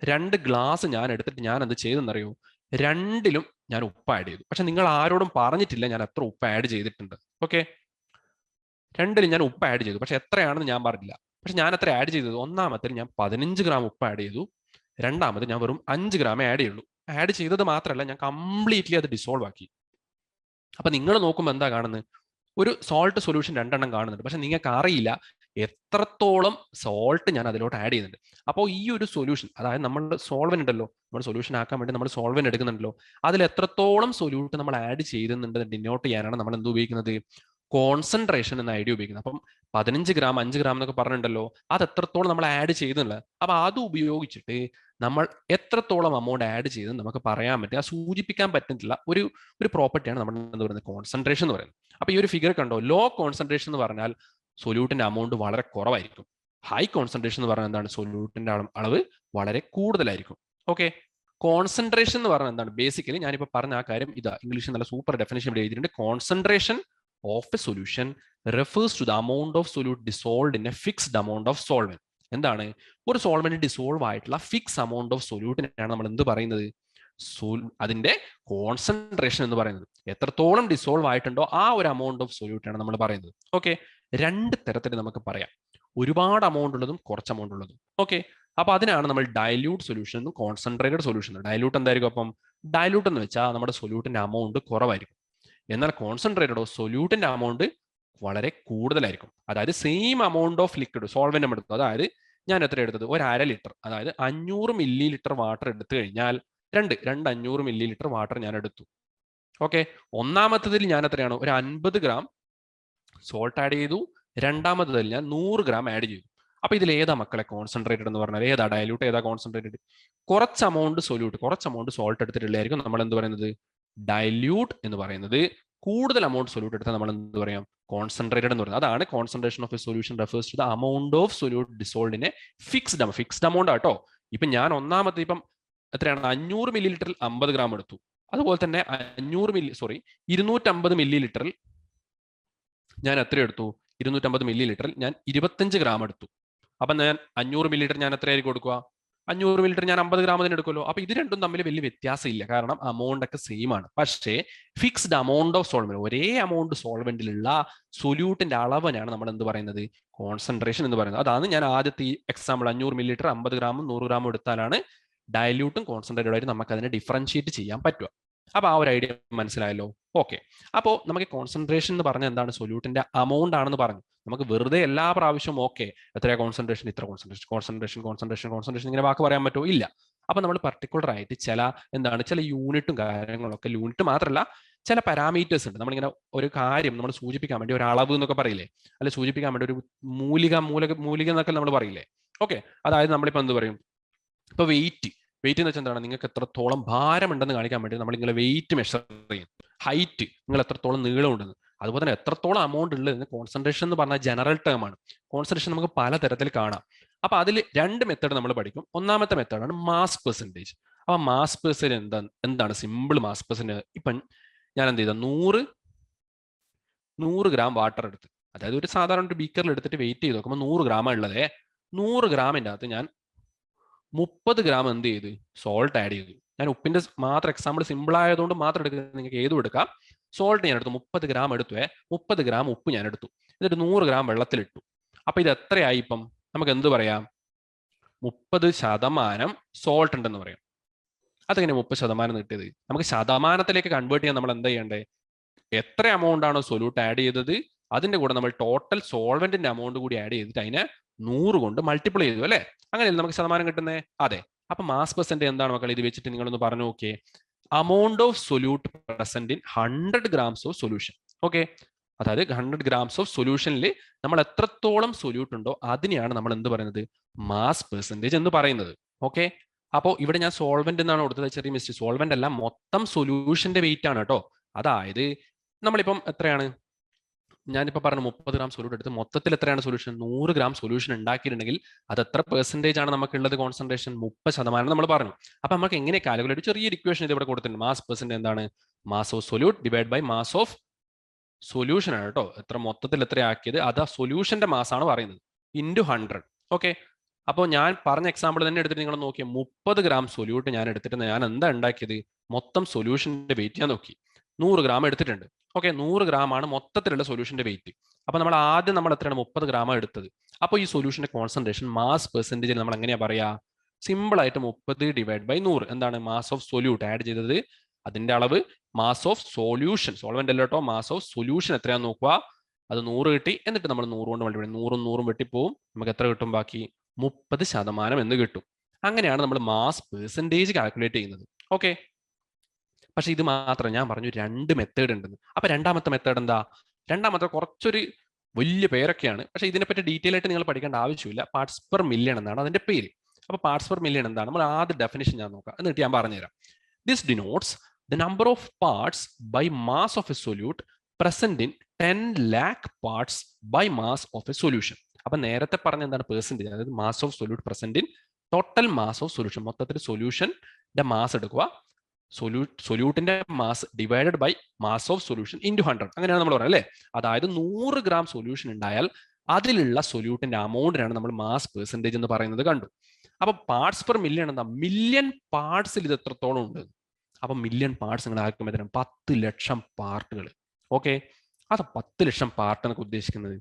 2 ഗ്ലാസ് ഞാൻ എടുത്തിട്ട് ഞാൻ എന്ത് ചെയ്തെന്നറിയോ, രണ്ടിലും ഞാൻ ഉപ്പ് ആഡ് ചെയ്തു. പക്ഷെ നിങ്ങൾ ആരോടും പറഞ്ഞിട്ടില്ല ഞാൻ എത്ര ഉപ്പ് ആഡ് ചെയ്തിട്ടുണ്ട്. ഓക്കെ, രണ്ടിലും ഞാൻ ഉപ്പ് ആഡ് ചെയ്തു, പക്ഷെ എത്രയാണെന്ന് ഞാൻ പറഞ്ഞില്ല. പക്ഷെ ഞാൻ എത്ര ആഡ് ചെയ്തത്, ഒന്നാമത്തിൽ ഞാൻ 15 ഗ്രാം ഉപ്പ് ആഡ് ചെയ്തു, രണ്ടാമത് ഞാൻ വെറും 5 ഗ്രാമേ ആഡ് ചെയ്യുള്ളൂ. ആഡ് ചെയ്തത് മാത്രമല്ല, ഞാൻ കംപ്ലീറ്റ്ലി അത് ഡിസോൾവ് ആക്കി. അപ്പൊ നിങ്ങൾ നോക്കുമ്പോൾ എന്താ കാണുന്നത്, ഒരു സോൾട്ട് സൊല്യൂഷൻ 2 എണ്ണം കാണുന്നുണ്ട്, പക്ഷെ നിങ്ങൾക്ക് അറിയില്ല എത്രത്തോളം സോൾട്ട് ഞാൻ അതിലോട്ട് ആഡ് ചെയ്യുന്നുണ്ട്. അപ്പോൾ ഈ ഒരു സൊല്യൂഷൻ, അതായത് നമ്മുടെ സോൾവൻ ഉണ്ടല്ലോ, നമ്മൾ സൊല്യൂഷൻ ആക്കാൻ വേണ്ടി നമ്മൾ സോൾവൻ എടുക്കുന്നുണ്ടല്ലോ, അതിൽ എത്രത്തോളം സൊല്യൂട്ട് നമ്മൾ ആഡ് ചെയ്യുന്നുണ്ട് ഡിനോട്ട് ചെയ്യാനാണ് നമ്മൾ എന്ത് ഉപയോഗിക്കുന്നത്, കോൺസെൻട്രേഷൻ എന്ന ഐഡിയ ഉപയോഗിക്കുന്നത്. അപ്പം 15 ഗ്രാം 5 ഗ്രാം എന്നൊക്കെ പറഞ്ഞിട്ടുണ്ടല്ലോ, അത് എത്രത്തോളം നമ്മൾ ആഡ് ചെയ്യുന്നില്ല. അപ്പൊ അത് ഉപയോഗിച്ചിട്ട് നമ്മൾ എത്രത്തോളം അമൗണ്ട് ആഡ് ചെയ്ത് നമുക്ക് പറയാൻ പറ്റുക, സൂചിപ്പിക്കാൻ പറ്റുന്നില്ല ഒരു പ്രോപ്പർട്ടിയാണ് നമ്മൾ എന്താ പറയുന്നത്, കോൺസെൻട്രേഷൻ എന്ന് പറയുന്നത്. അപ്പൊ ഈ ഒരു ഫിഗർ കണ്ടോ, ലോ കോൺസെൻട്രേഷൻ എന്ന് പറഞ്ഞാൽ സൊല്യൂട്ടിന്റെ അമൗണ്ട് വളരെ കുറവായിരിക്കും. ഹൈ കോൺസെൻട്രേഷൻ എന്ന് പറഞ്ഞാൽ എന്താണ്, സൊല്യൂട്ടിന്റെ അളവ് വളരെ കൂടുതലായിരിക്കും. ഓക്കെ, കോൺസെൻട്രേഷൻ എന്ന് പറഞ്ഞാൽ എന്താണ്, ബേസിക്കലി ഞാനിപ്പോൾ പറഞ്ഞ ആ കാര്യം ഇതാ, ഇംഗ്ലീഷിൽ നല്ല സൂപ്പർ ഡെഫിനേഷൻ ഇവിടെ എഴുതിയിട്ടുണ്ട്. Concentration of a solution refers to the amount of solute dissolved in a fixed amount of solvent. എന്താണ്, ഒരു സോൾവെന്റ് ഡിസോൾവ് ആയിട്ടുള്ള ഫിക്സ് അമൗണ്ട് ഓഫ് സൊല്യൂട്ടിനാണ് നമ്മൾ എന്ത് പറയുന്നത്, അതിന്റെ കോൺസെൻട്രേഷൻ എന്ന് പറയുന്നത്. എത്രത്തോളം ഡിസോൾവ് ആയിട്ടുണ്ടോ ആ ഒരു അമൗണ്ട് ഓഫ് സൊല്യൂട്ടാണ് നമ്മൾ പറയുന്നത്. ഓക്കെ, 2 തരത്തിൽ നമുക്ക് പറയാം, ഒരുപാട് അമൗണ്ട് ഉള്ളതും കുറച്ച് അമൗണ്ട് ഉള്ളതും. ഓക്കെ, അപ്പൊ അതിനാണ് നമ്മൾ ഡയല്യൂട്ട് സൊല്യൂഷൻ എന്നും കോൺസെൻട്രേറ്റഡ് സൊല്യൂഷൻ. ഡയല്യൂട്ട് എന്തായിരിക്കും, അപ്പം ഡയല്യൂട്ട് എന്ന് വെച്ചാൽ നമ്മുടെ സൊല്യൂട്ടിന്റെ അമൗണ്ട് കുറവായിരിക്കും, എന്നാൽ കോൺസെൻട്രേറ്റഡോ സൊല്യൂട്ടിന്റെ അമൗണ്ട് വളരെ കൂടുതലായിരിക്കും. അതായത് same amount of liquid solvent നമ്മൾ എടുത്തു, അതായത് ഞാൻ എത്ര എടുത്തത്, ഒരു 1/2 ലിറ്റർ, അതായത് 500 മില്ലി ലിറ്റർ വാട്ടർ എടുത്തു കഴിഞ്ഞാൽ രണ്ട് 500 മില്ലി ലിറ്റർ വാട്ടർ ഞാൻ എടുത്തു. ഓക്കെ, ഒന്നാമത്തതിൽ ഞാൻ എത്രയാണ്, ഒരു 50 ഗ്രാം സോൾട്ട് ആഡ് ചെയ്തു, രണ്ടാമത്തതിൽ ഞാൻ 100 ഗ്രാം ആഡ് ചെയ്തു. അപ്പൊ ഇതിൽ ഏതാ മക്കളെ കോൺസെൻട്രേറ്റഡ് എന്ന് പറഞ്ഞാൽ, ഏതാ ഡയലൂട്ട്, ഏതാ കോൺസെൻട്രേറ്റഡ്? കുറച്ച് അമൗണ്ട് സൊല്യൂട്ട്, കുറച്ച് അമൗണ്ട് സോൾട്ട് എടുത്തിട്ടുള്ളതായിരിക്കും നമ്മൾ എന്ത് പറയുന്നത്, ഡയല്യൂട്ട് എന്ന് പറയുന്നത്. കൂടുതൽ അമൗണ്ട് സൊല്യൂട്ട് എടുത്താൽ നമ്മൾ എന്ത് പറയാം, കോൺസെൻട്രേറ്റഡ് എന്ന് പറയുന്നത്. അതാണ് concentration of a solution refers to the amount of solute dissolved in a fixed amount ആട്ടോ. ഇപ്പൊ ഞാൻ ഒന്നാമത്തെ ഇപ്പം എത്രയാണ്, 500 മില്ലി ലിറ്ററിൽ 50 ഗ്രാം എടുത്തു. അതുപോലെ തന്നെ 250 മില്ലി ലിറ്ററിൽ ഞാൻ എത്ര എടുത്തു, 250 മില്ലി ലിറ്ററിൽ ഞാൻ 25 ഗ്രാം എടുത്തു. അപ്പൊ ഞാൻ 500 മില്ലി ലിറ്റർ ഞാൻ എത്രയായിരിക്കും കൊടുക്കുക, 500 മില്ലി ലിറ്റർ ഞാൻ 50 ഗ്രാം തന്നെ എടുക്കുമല്ലോ. അപ്പൊ ഇത് രണ്ടും തമ്മിൽ വലിയ വ്യത്യാസം ഇല്ല, കാരണം അമൗണ്ട് ഒക്കെ സെയിം ആണ്. പക്ഷേ ഫിക്സ്ഡ് അമൗണ്ട് ഓഫ് സോൾവെന്റ്, ഒരേ അമൗണ്ട് സോൾവെന്റിലുള്ള സൊല്യൂട്ടിന്റെ അളവിനാണ് നമ്മൾ എന്ത് പറയുന്നത്, കോൺസെൻട്രേഷൻ എന്ന് പറയുന്നത്. അതാണ് ഞാൻ ആദ്യത്തെ ഈ എക്സാമ്പിൾ 500 മില്ലി ലിറ്റർ 50 ഗ്രാമും 100 ഗ്രാമും എടുത്താലാണ് ഡയല്യൂട്ടും കോൺസെൻട്രേറ്റഡ് ആയിട്ട് നമുക്ക് അതിനെ ഡിഫറൻഷിയേറ്റ് ചെയ്യാൻ പറ്റുക. അപ്പൊ ആ ഒരു ഐഡിയ മനസ്സിലായല്ലോ. ഓക്കെ, അപ്പോൾ നമുക്ക് കോൺസെൻട്രേഷൻ എന്ന് പറഞ്ഞാൽ എന്താണ്, സൊല്യൂട്ടിന്റെ അമൗണ്ട് ആണെന്ന് പറഞ്ഞു. നമുക്ക് വെറുതെ എല്ലാ പ്രാവശ്യവും ഓക്കെ എത്രയാ കോൺസെൻട്രേഷൻ, ഇത്ര കോൺസെൻട്രേഷൻ കോൺസെൻട്രേഷൻ കോൺസെൻട്രേഷൻ കോൺസെൻട്രേഷൻ ഇങ്ങനെ വാക്ക് പറയാൻ പറ്റുമോ, ഇല്ല. അപ്പൊ നമ്മൾ പർട്ടിക്കുലർ ആയിട്ട് ചില യൂണിറ്റും കാര്യങ്ങളൊക്കെ, യൂണിറ്റ് മാത്രമല്ല ചില പാരാമീറ്റേഴ്സ് ഉണ്ട്. നമ്മളിങ്ങനെ ഒരു കാര്യം നമ്മൾ സൂചിപ്പിക്കാൻ വേണ്ടി ഒരു അളവ് എന്നൊക്കെ പറയില്ലേ, അല്ലെ സൂചിപ്പിക്കാൻ വേണ്ടി ഒരു മൂലിക എന്നൊക്കെ നമ്മൾ പറയില്ലേ. ഓക്കെ, അതായത് നമ്മളിപ്പോ എന്ത് പറയും, ഇപ്പൊ വെയിറ്റ് എന്ന് വെച്ചാൽ എന്താണ്, നിങ്ങൾക്ക് എത്രത്തോളം ഭാരം ഉണ്ടെന്ന് കാണിക്കാൻ വേണ്ടി നമ്മൾ നിങ്ങളെ വെയിറ്റ് മെഷർ ചെയ്യും. ഹൈറ്റ്, നിങ്ങൾ എത്രത്തോളം നീളം ഉണ്ടെന്ന്. അതുപോലെ തന്നെ എത്രത്തോളം അമൗണ്ട് ഉള്ളത്. കോൺസെൻട്രേഷൻ എന്ന് പറഞ്ഞാൽ ജനറൽ ടേം ആണ്. കോൺസെൻട്രേഷൻ നമുക്ക് പല തരത്തിൽ കാണാം. അപ്പൊ അതിൽ 2 മെത്തേഡ് നമ്മൾ പഠിക്കും. ഒന്നാമത്തെ മെത്തേഡാണ് മാസ് പെർസെൻറ്റേജ്. അപ്പൊ മാസ് പെർസെൻറ്റേജ് എന്താണ്, സിമ്പിൾ മാസ് പെർസെൻറ്റേജ്. ഇപ്പം ഞാൻ എന്ത് ചെയ്ത, 100 ഗ്രാം വാട്ടർ എടുത്ത്, അതായത് ഒരു സാധാരണ ഒരു ബീക്കറിൽ എടുത്തിട്ട് വെയിറ്റ് ചെയ്ത് നോക്കുമ്പോൾ 100 ഗ്രാമാണ് ഉള്ളത്. 100 ഗ്രാമിൻ്റെ അകത്ത് ഞാൻ 30 ഗ്രാം എന്ത് ചെയ്ത്, സോൾട്ട് ആഡ് ചെയ്തു. ഞാൻ ഉപ്പിന്റെ മാത്രം എക്സാമ്പിൾ സിമ്പിൾ ആയതുകൊണ്ട് മാത്രം എടുക്കുന്നത്, നിങ്ങൾക്ക് ഏതും എടുക്കാം. സോൾട്ട് ഞാൻ എടുത്തു 30 ഗ്രാം എടുത്തു 30 ഗ്രാം ഉപ്പ് ഞാൻ എടുത്തു, എന്നിട്ട് 100 ഗ്രാം വെള്ളത്തിലിട്ടു. അപ്പൊ ഇത് എത്രയായി? ഇപ്പം നമുക്ക് എന്ത് പറയാം? 30% സോൾട്ട് ഉണ്ടെന്ന് പറയാം. അതെങ്ങനെ 30% കിട്ടിയത്? നമുക്ക് ശതമാനത്തിലേക്ക് കൺവേർട്ട് ചെയ്യാൻ നമ്മൾ എന്താ ചെയ്യണ്ടേ? എത്ര എമൗണ്ട് ആണോ സൊല്യൂട്ട് ആഡ് ചെയ്തത് അതിന്റെ കൂടെ നമ്മൾ ടോട്ടൽ സോൾവെന്റിന്റെ എമൗണ്ട് കൂടി ആഡ് ചെയ്തിട്ട് അതിനെ 100 കൊണ്ട് മൾട്ടിപ്ലൈ ചെയ്തു അല്ലേ? അങ്ങനെയല്ലേ നമുക്ക് ശതമാനം കിട്ടുന്നേ? അതെ. അപ്പൊ മാസ് പെർസെന്റ് എന്താണ് മക്കൾ? ഇത് വെച്ചിട്ട് നിങ്ങളൊന്ന് പറഞ്ഞു നോക്കിയേ. amount of solute present in 100 grams of solution. Okay, അതായത് 100 grams of solutionൽ നമ്മൾ എത്രത്തോളം സൊല്യൂട്ട് ഉണ്ടോ അതിനെയാണ് നമ്മൾ എന്ത് പറയുന്നത്? മാസ് പെർസെൻറ്റേജ് എന്ന് പറയുന്നത്. ഓക്കെ, അപ്പോൾ ഇവിടെ ഞാൻ സോൾവെന്റ് എന്നാണ് കൊടുത്തത്, ചെറിയ മിസ്റ്റേക്ക്. സോൾവെന്റ് അല്ല, മൊത്തം സൊല്യൂഷന്റെ വെയിറ്റ് ആണ് കേട്ടോ. അതായത് നമ്മളിപ്പം എത്രയാണ്, ഞാനിപ്പോൾ പറഞ്ഞ 30 ഗ്രാം സൊല്യൂട്ട് എടുത്ത് മൊത്തത്തിൽ എത്രയാണ് സൊല്യൂഷൻ? 100 ഗ്രാം സൊല്യൂഷൻ ഉണ്ടാക്കിയിട്ടുണ്ടെങ്കിൽ അത് എത്ര പെർസെൻറ്റേജ് ആണ് നമുക്കുള്ളത്? കോൺസെൻട്രേഷൻ 30% നമ്മൾ പറഞ്ഞു. അപ്പൊ നമുക്ക് എങ്ങനെ കാൽക്കുലേറ്റ്? ചെറിയൊരു ഇക്വേഷൻ ഇത് ഇവിടെ കൊടുത്തിട്ടുണ്ട്. മാസ് പെർസെന്റ് എന്താണ്? Mass of solute divide by mass of solution ആണ് കേട്ടോ. എത്ര മൊത്തത്തിൽ എത്രയാക്കിയത് അത് ആ സൊല്യൂഷന്റെ മാസ് ആണ് പറയുന്നത്, ഇൻറ്റു 100. ഓക്കെ, അപ്പോൾ ഞാൻ പറഞ്ഞ എക്സാമ്പിൾ തന്നെ എടുത്തിട്ട് നിങ്ങൾ നോക്കിയാൽ 30 ഗ്രാം സൊല്യൂട്ട് ഞാൻ എടുത്തിട്ട് ഞാൻ എന്താ ഉണ്ടാക്കിയത്? മൊത്തം സൊല്യൂഷന്റെ വെയിറ്റ് ഞാൻ നോക്കി, 100 ഗ്രാം എടുത്തിട്ടുണ്ട്. ഓക്കെ, 100 ഗ്രാം ആണ് മൊത്തത്തിലുള്ള സൊല്യൂഷന്റെ വെയിറ്റ്. അപ്പൊ നമ്മൾ ആദ്യം നമ്മൾ എത്രയാണ്? 30 ഗ്രാം എടുത്തത്. അപ്പോൾ ഈ സൊല്യൂഷന്റെ കോൺസെൻട്രേഷൻ മാസ് പെർസെന്റേജിൽ നമ്മൾ എങ്ങനെയാ പറയാ? സിമ്പിൾ ആയിട്ട് 30 ഡിവൈഡ് ബൈ 100. എന്താണ്? മാസ് ഓഫ് സൊല്യൂട്ട് ആഡ് ചെയ്തത് അതിന്റെ അളവ്, മാസ് ഓഫ് സൊല്യൂഷൻ, സോൾവെന്റ് അല്ല കേട്ടോ, മാസ് ഓഫ് സൊല്യൂഷൻ എത്രയാന്ന് നോക്കുക. അത് 100 കിട്ടി. എന്നിട്ട് നമ്മൾ 100 കൊണ്ട് മൾട്ടിപ്ലൈ, 100ഉം 100ഉം വെട്ടിപ്പോവും. നമുക്ക് എത്ര കിട്ടും? ബാക്കി 30% എന്ന് കിട്ടും. അങ്ങനെയാണ് നമ്മൾ മാസ് പെർസെൻറ്റേജ് കാൽക്കുലേറ്റ് ചെയ്യുന്നത്. ഓക്കെ, പക്ഷെ ഇത് മാത്രം ഞാൻ പറഞ്ഞു 2 മെത്തേഡ് ഉണ്ടെന്ന്. അപ്പൊ രണ്ടാമത്തെ മെത്തേഡ് എന്താ? രണ്ടാമത്തെ കുറച്ചൊരു വലിയ പേരൊക്കെയാണ്, പക്ഷെ ഇതിനെപ്പറ്റി ഡീറ്റെയിൽ ആയിട്ട് നിങ്ങൾ പഠിക്കേണ്ട ആവശ്യമില്ല. പാർട്സ് പെർ മില്യൺ എന്നാണ് അതിന്റെ പേര്. അപ്പൊ പാർട്സ് പെർ മില്യൺ എന്താണ്? നമ്മൾ ആദ്യ ഡെഫിനിഷൻ ഞാൻ നോക്കാം, എന്നിട്ട് ഞാൻ പറഞ്ഞുതരാം. This denotes the number of parts by mass of a solute present in 10 lakh parts by mass of a solution. അപ്പൊ നേരത്തെ പറഞ്ഞ എന്താണ്? പെർസെന്റേജ്, അതായത് mass of solute present in total mass of solution. മൊത്തത്തിൽ സൊല്യൂഷന്റെ മാസ് എടുക്കുക, സൊല്യൂട്ടിന്റെ mass divided by mass of solution into 100. അങ്ങനെയാണ് നമ്മൾ പറയുന്നത് അല്ലേ? അതായത് 100 ഗ്രാം സൊല്യൂഷൻ ഉണ്ടായാൽ അതിലുള്ള സൊല്യൂട്ടിന്റെ അമൗണ്ടിനാണ് നമ്മൾ മാസ് പെർസെൻറ്റേജ് എന്ന് പറയുന്നത്. കണ്ടു? അപ്പൊ പാർട്സ് പെർ മില്യൺ എന്താ? മില്യൺ പാർട്സിൽ ഇത് എത്രത്തോളം ഉണ്ട്? അപ്പൊ മില്യൺ പാർട്സ് നിങ്ങൾ ആക്കുമ്പോൾ 10 ലക്ഷം പാർട്ടുകൾ. ഓക്കെ, അത് 10 ലക്ഷം പാർട്ട് എന്നൊക്കെ ഉദ്ദേശിക്കുന്നത്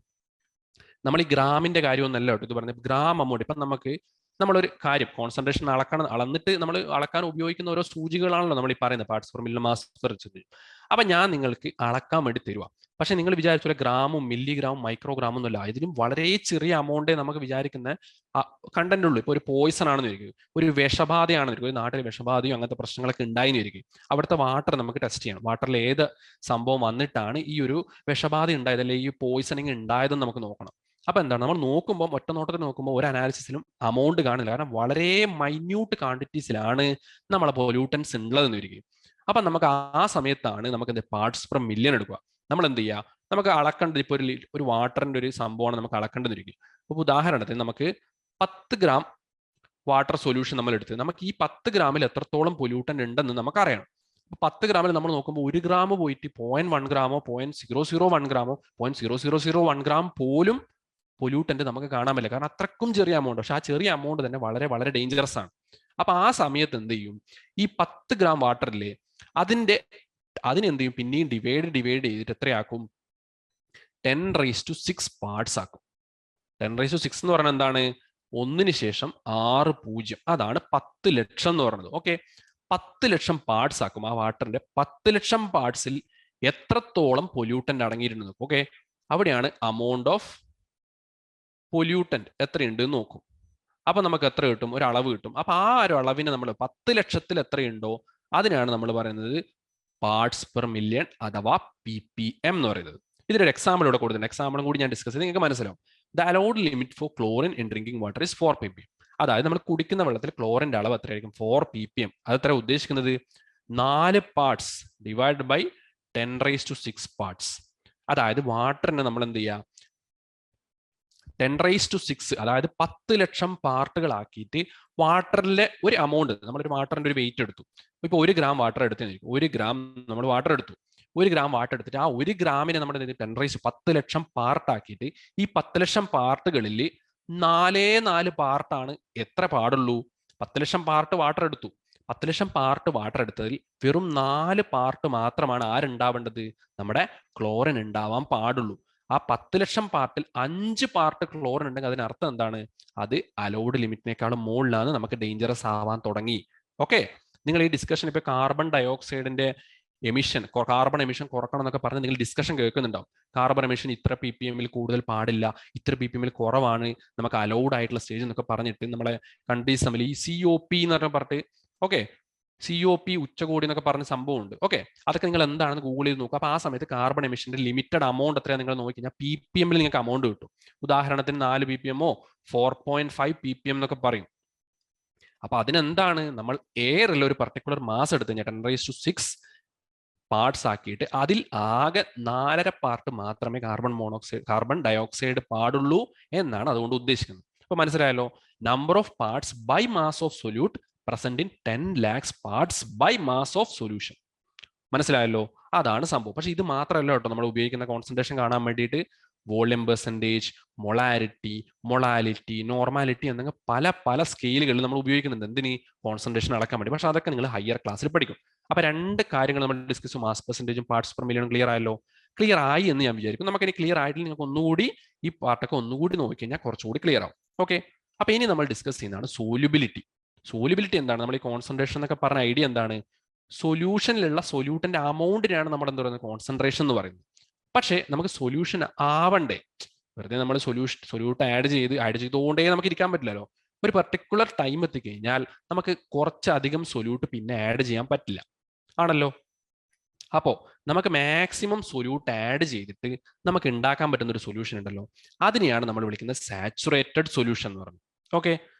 നമ്മൾ ഈ ഗ്രാമിന്റെ കാര്യമൊന്നല്ല കേട്ടോ ഇത് പറഞ്ഞത്. Gram amount. ഇപ്പം നമുക്ക് നമ്മളൊരു കാര്യം കോൺസെൻട്രേഷൻ അളന്നിട്ട് നമ്മൾ അളക്കാൻ ഉപയോഗിക്കുന്ന ഓരോ സൂചികളാണല്ലോ നമ്മൾ ഈ പറയുന്നത്, parts per million, mass per. അപ്പൊ ഞാൻ നിങ്ങൾക്ക് അളക്കാൻ വേണ്ടി തരുക. പക്ഷെ നിങ്ങൾ വിചാരിച്ച പോലെ ഗ്രാമും മില്ലിഗ്രാമും മൈക്രോഗ്രാമും ഒന്നുമല്ല. ഇതിലും വളരെ ചെറിയ അമൗണ്ടേ നമുക്ക് വിചാരിക്കുന്ന കണ്ടന്റ് ഉള്ളൂ. ഇപ്പൊ ഒരു പോയിസൺ ആണെന്ന് ഇരിക്കും, ഒരു വിഷബാധയാണെന്ന് ഇരിക്കും, ഒരു നാട്ടിൽ വിഷബാധയോ അങ്ങനത്തെ പ്രശ്നങ്ങളൊക്കെ ഉണ്ടായെന്ന് ഇരിക്കും. അവിടുത്തെ വാട്ടർ നമുക്ക് ടെസ്റ്റ് ചെയ്യണം. വാട്ടറിൽ ഏത് സംഭവം വന്നിട്ടാണ് ഈ ഒരു വിഷബാധ ഉണ്ടായത്, അല്ലെങ്കിൽ ഈ പോയിസണിങ് ഉണ്ടായതെന്ന് നമുക്ക് നോക്കണം. അപ്പൊ എന്താണ് നമ്മൾ നോക്കുമ്പോൾ, ഒറ്റ നോട്ടത്തിൽ നോക്കുമ്പോൾ ഒരു അനാലിസിസിലും അമൗണ്ട് കാണില്ല. കാരണം വളരെ മൈന്യൂട്ട് ക്വാണ്ടിറ്റീസിലാണ് നമ്മളെ പൊല്യൂട്ടൻസ് ഉള്ളതെന്ന് ഇരിക്കും. അപ്പൊ നമുക്ക് ആ സമയത്താണ് നമുക്ക് എന്ത് പാർട്സ് പെർ മില്യൺ എടുക്കുക. നമ്മൾ എന്ത് ചെയ്യുക? നമുക്ക് അളക്കേണ്ടത് ഇപ്പോൾ ഒരു വാട്ടറിന്റെ ഒരു സംഭവമാണ് നമുക്ക് അളക്കേണ്ടതിരിക്കും. അപ്പോൾ ഉദാഹരണത്തിന് നമുക്ക് 10 ഗ്രാം വാട്ടർ സൊല്യൂഷൻ നമ്മൾ എടുത്ത് നമുക്ക് ഈ 10 ഗ്രാമിൽ എത്രത്തോളം പൊല്യൂട്ടൻ ഉണ്ടെന്ന് നമുക്ക് അറിയണം. 10 ഗ്രാമിൽ നമ്മൾ നോക്കുമ്പോൾ 1 ഗ്രാം പോയിട്ട് 0.1 ഗ്രാമോ 0.001 ഗ്രാമോ 0.0001 ഗ്രാം പോലും പൊല്യൂട്ടന്റ് നമുക്ക് കാണാൻ പറ്റില്ല. കാരണം അത്രക്കും ചെറിയ എമൗണ്ട്. പക്ഷെ ആ ചെറിയ എമൗണ്ട് തന്നെ വളരെ വളരെ ഡേഞ്ചറസ് ആണ്. അപ്പൊ ആ സമയത്ത് എന്ത് ചെയ്യും? ഈ 10 ഗ്രാം വാട്ടറിലെ അതിനെന്ത് ചെയ്യും? പിന്നെയും ഡിവൈഡ് ചെയ്തിട്ട് എത്രയാക്കും? 10⁻⁶ പാർട്സ് ആക്കും. 10⁻⁶ എന്ന് പറഞ്ഞാൽ എന്താണ്? 1 ശേഷം 6 0. അതാണ് 10 ലക്ഷം എന്ന് പറയുന്നത്. ഓക്കെ, 10 ലക്ഷം പാർട്സ് ആക്കും. ആ വാട്ടറിന്റെ 10 ലക്ഷം പാർട്സിൽ എത്രത്തോളം പൊല്യൂട്ടന്റ് അടങ്ങിയിട്ടുണ്ട്. ഓക്കെ, അവിടെയാണ് അമൗണ്ട് ഓഫ് പൊല്യൂട്ടന്റ് എത്രയുണ്ട് എന്ന് നോക്കും. അപ്പൊ നമുക്ക് എത്ര കിട്ടും? ഒരു അളവ് കിട്ടും. അപ്പൊ ആ ഒരു അളവിനെ നമ്മൾ 10 ലക്ഷത്തിൽ എത്രയുണ്ടോ അതിനാണ് നമ്മൾ പറയുന്നത് പാർട്സ് പെർ മില്യൺ അഥവാ ppm എന്ന് പറയുന്നത്. ഇതിലൊരു എക്സാമ്പിൾ ഇവിടെ കൊടുത്തിട്ടുണ്ട്. എക്സാമ്പിളും കൂടി ഞാൻ ഡിസ്കസ് ചെയ്ത് നിങ്ങൾക്ക് മനസ്സിലാവും. The allowed limit for chlorine in drinking water is 4 ppm. അതായത് നമ്മൾ കുടിക്കുന്ന വെള്ളത്തിൽ ക്ലോറിന്റെ അളവ് എത്രയായിരിക്കും? 4 ppm. അത് എത്ര ഉദ്ദേശിക്കുന്നത്? 4 പാർട്സ് ഡിവൈഡ് ബൈ 10⁻⁶ പാർട്സ്. അതായത് വാട്ടറിനെ നമ്മൾ എന്ത് ചെയ്യുക? 10⁻⁶, അതായത് 10 ലക്ഷം പാർട്ടുകളാക്കിയിട്ട് വാട്ടറിലെ ഒരു എമൗണ്ട്, നമ്മളൊരു വാട്ടറിന്റെ ഒരു വെയിറ്റ് എടുത്തു. ഇപ്പൊ 1 ഗ്രാം വാട്ടർ എടുത്തിരിക്കും. 1 ഗ്രാം നമ്മൾ വാട്ടർ എടുത്തു. 1 ഗ്രാം വാട്ടർ എടുത്തിട്ട് ആ 1 ഗ്രാമിനെ നമ്മൾ 10 ലക്ഷം പാർട്ടാക്കിയിട്ട് ഈ 10 ലക്ഷം പാർട്ടുകളിൽ 4 പാർട്ടാണ് എത്ര പാടുള്ളൂ? 10 ലക്ഷം പാർട്ട് വാട്ടർ എടുത്തു. 10 ലക്ഷം പാർട്ട് വാട്ടർ എടുത്തതിൽ വെറും 4 പാർട്ട് മാത്രമാണ് ആരുണ്ടാവേണ്ടത്, നമ്മുടെ ക്ലോറിൻ ഉണ്ടാവാൻ പാടുള്ളൂ. ആ 10 ലക്ഷം പാർട്ടിൽ 5 പാർട്ട് ക്ലോറിൻ ഉണ്ടെങ്കിൽ അതിനർത്ഥം എന്താണ്, അത് അലൗഡ് ലിമിറ്റിനേക്കാളും മുകളിലാണ്, നമുക്ക് ഡേഞ്ചറസ് ആവാൻ തുടങ്ങി. ഓക്കെ, നിങ്ങൾ ഈ ഡിസ്കഷൻ ഇപ്പൊ കാർബൺ ഡയോക്സൈഡിന്റെ കാർബൺ എമിഷൻ കുറക്കണം എന്നൊക്കെ പറഞ്ഞ് നിങ്ങൾ ഡിസ്കഷൻ കേൾക്കുന്നുണ്ടാവും. കാർബൺ എമിഷൻ ഇത്ര PPM കൂടുതൽ പാടില്ല, ഇത്ര PPM കുറവാണ്, നമുക്ക് അലൗഡ് ആയിട്ടുള്ള സ്റ്റേജ് എന്നൊക്കെ പറഞ്ഞിട്ട് നമ്മളെ കൺട്രീസ് തമ്മിൽ ഈ COP എന്ന് പറഞ്ഞിട്ട്, ഓക്കെ, COP ഉച്ചകോടി എന്നൊക്കെ പറഞ്ഞ സംഭവമുണ്ട്. ഓക്കെ, അതൊക്കെ നിങ്ങൾ എന്താണെന്ന് ഗൂഗിൾ ചെയ്ത് നോക്കുക. അപ്പൊ ആ സമയത്ത് കാർബൺ എമിഷന്റെ ലിമിറ്റഡ് എമൗണ്ട് എത്രയാണ് നിങ്ങൾ നോക്കി കഴിഞ്ഞാൽ PPM നിങ്ങൾക്ക് എമൗണ്ട് കിട്ടും. ഉദാഹരണത്തിന് 4 PPM 4.5 PPM എന്നൊക്കെ പറയും. അപ്പൊ അതിനെന്താണ്, നമ്മൾ എയറിൽ ഒരു പർട്ടിക്കുലർ മാസ് എടുത്ത് കഴിഞ്ഞാൽ 10⁶ പാർട്സ് ആക്കിയിട്ട് അതിൽ ആകെ 4.5 പാർട്ട് മാത്രമേ കാർബൺ ഡയോക്സൈഡ് പാടുള്ളൂ എന്നാണ് അതുകൊണ്ട് ഉദ്ദേശിക്കുന്നത്. അപ്പൊ മനസ്സിലായല്ലോ, number of parts by mass of solute present in 10 lakhs parts by mass of solution. മനസ്സിലായല്ലോ, അതാണ് സംഭവം. പക്ഷെ ഇത് മാത്രമല്ല കേട്ടോ, നമ്മൾ ഉപയോഗിക്കുന്ന കോൺസെൻട്രേഷൻ കാണാൻ വേണ്ടിയിട്ട് വോളിയം പെർസെൻറ്റേജ്, മൊളാലിറ്റി, നോർമാലിറ്റി എന്നൊക്കെ പല പല സ്കെയിലുകളിൽ നമ്മൾ ഉപയോഗിക്കുന്നുണ്ട്. എന്തിന്, കോൺസെൻട്രേഷൻ അളക്കാൻ വേണ്ടി. പക്ഷെ അതൊക്കെ നിങ്ങൾ ഹയർ ക്ലാസ്സിൽ പഠിക്കും. അപ്പൊ 2 കാര്യങ്ങൾ നമ്മൾ ഡിസ്കസ്, മാസ് പെർസെൻറ്റേജും പാർട്സ് പെർ മില്യൺ ക്ലിയർ ആയല്ലോ. ക്ലിയർ ആയി എന്ന് ഞാൻ വിചാരിക്കും. നമുക്ക് ഇനി ക്ലിയർ ആയിട്ട് നിങ്ങൾക്ക് ഒന്നുകൂടി ഈ പാർട്ടൊക്കെ ഒന്നുകൂടി നോക്കിക്കഴിഞ്ഞാൽ കുറച്ചുകൂടി ക്ലിയർ ആവും. ഓക്കെ, അപ്പൊ ഇനി നമ്മൾ ഡിസ്കസ് ചെയ്യുന്നതാണ് സോല്യൂബിലിറ്റി. സോല്യൂബിലിറ്റി എന്താണ്, നമ്മൾ ഈ കോൺസെൻട്രേഷൻ എന്നൊക്കെ പറഞ്ഞ ഐഡിയ എന്താണ്, സൊല്യൂഷനിലുള്ള സൊല്യൂട്ടിന്റെ അമൗണ്ടിനാണ് നമ്മൾ എന്താ പറയുന്നത് കോൺസെൻട്രേഷൻ എന്ന് പറയുന്നത്. പക്ഷേ നമുക്ക് സൊല്യൂഷൻ ആവണ്ടേ, വെറുതെ നമ്മൾ സൊല്യൂട്ട് ആഡ് ചെയ്തുകൊണ്ടേ നമുക്ക് ഇരിക്കാൻ പറ്റില്ലല്ലോ. ഒരു പർട്ടിക്കുലർ ടൈം എത്തിക്കഴിഞ്ഞാൽ നമുക്ക് കുറച്ചധികം സൊല്യൂട്ട് പിന്നെ ആഡ് ചെയ്യാൻ പറ്റില്ല, ആണല്ലോ. അപ്പോൾ നമുക്ക് മാക്സിമം സൊല്യൂട്ട് ആഡ് ചെയ്തിട്ട് നമുക്ക് ഉണ്ടാക്കാൻ പറ്റുന്ന ഒരു സൊല്യൂഷൻ ഉണ്ടല്ലോ, അതിനെയാണ് നമ്മൾ വിളിക്കുന്നത് സാച്ചുറേറ്റഡ് സൊല്യൂഷൻ എന്ന് പറയുന്നത്. ഓക്കെ,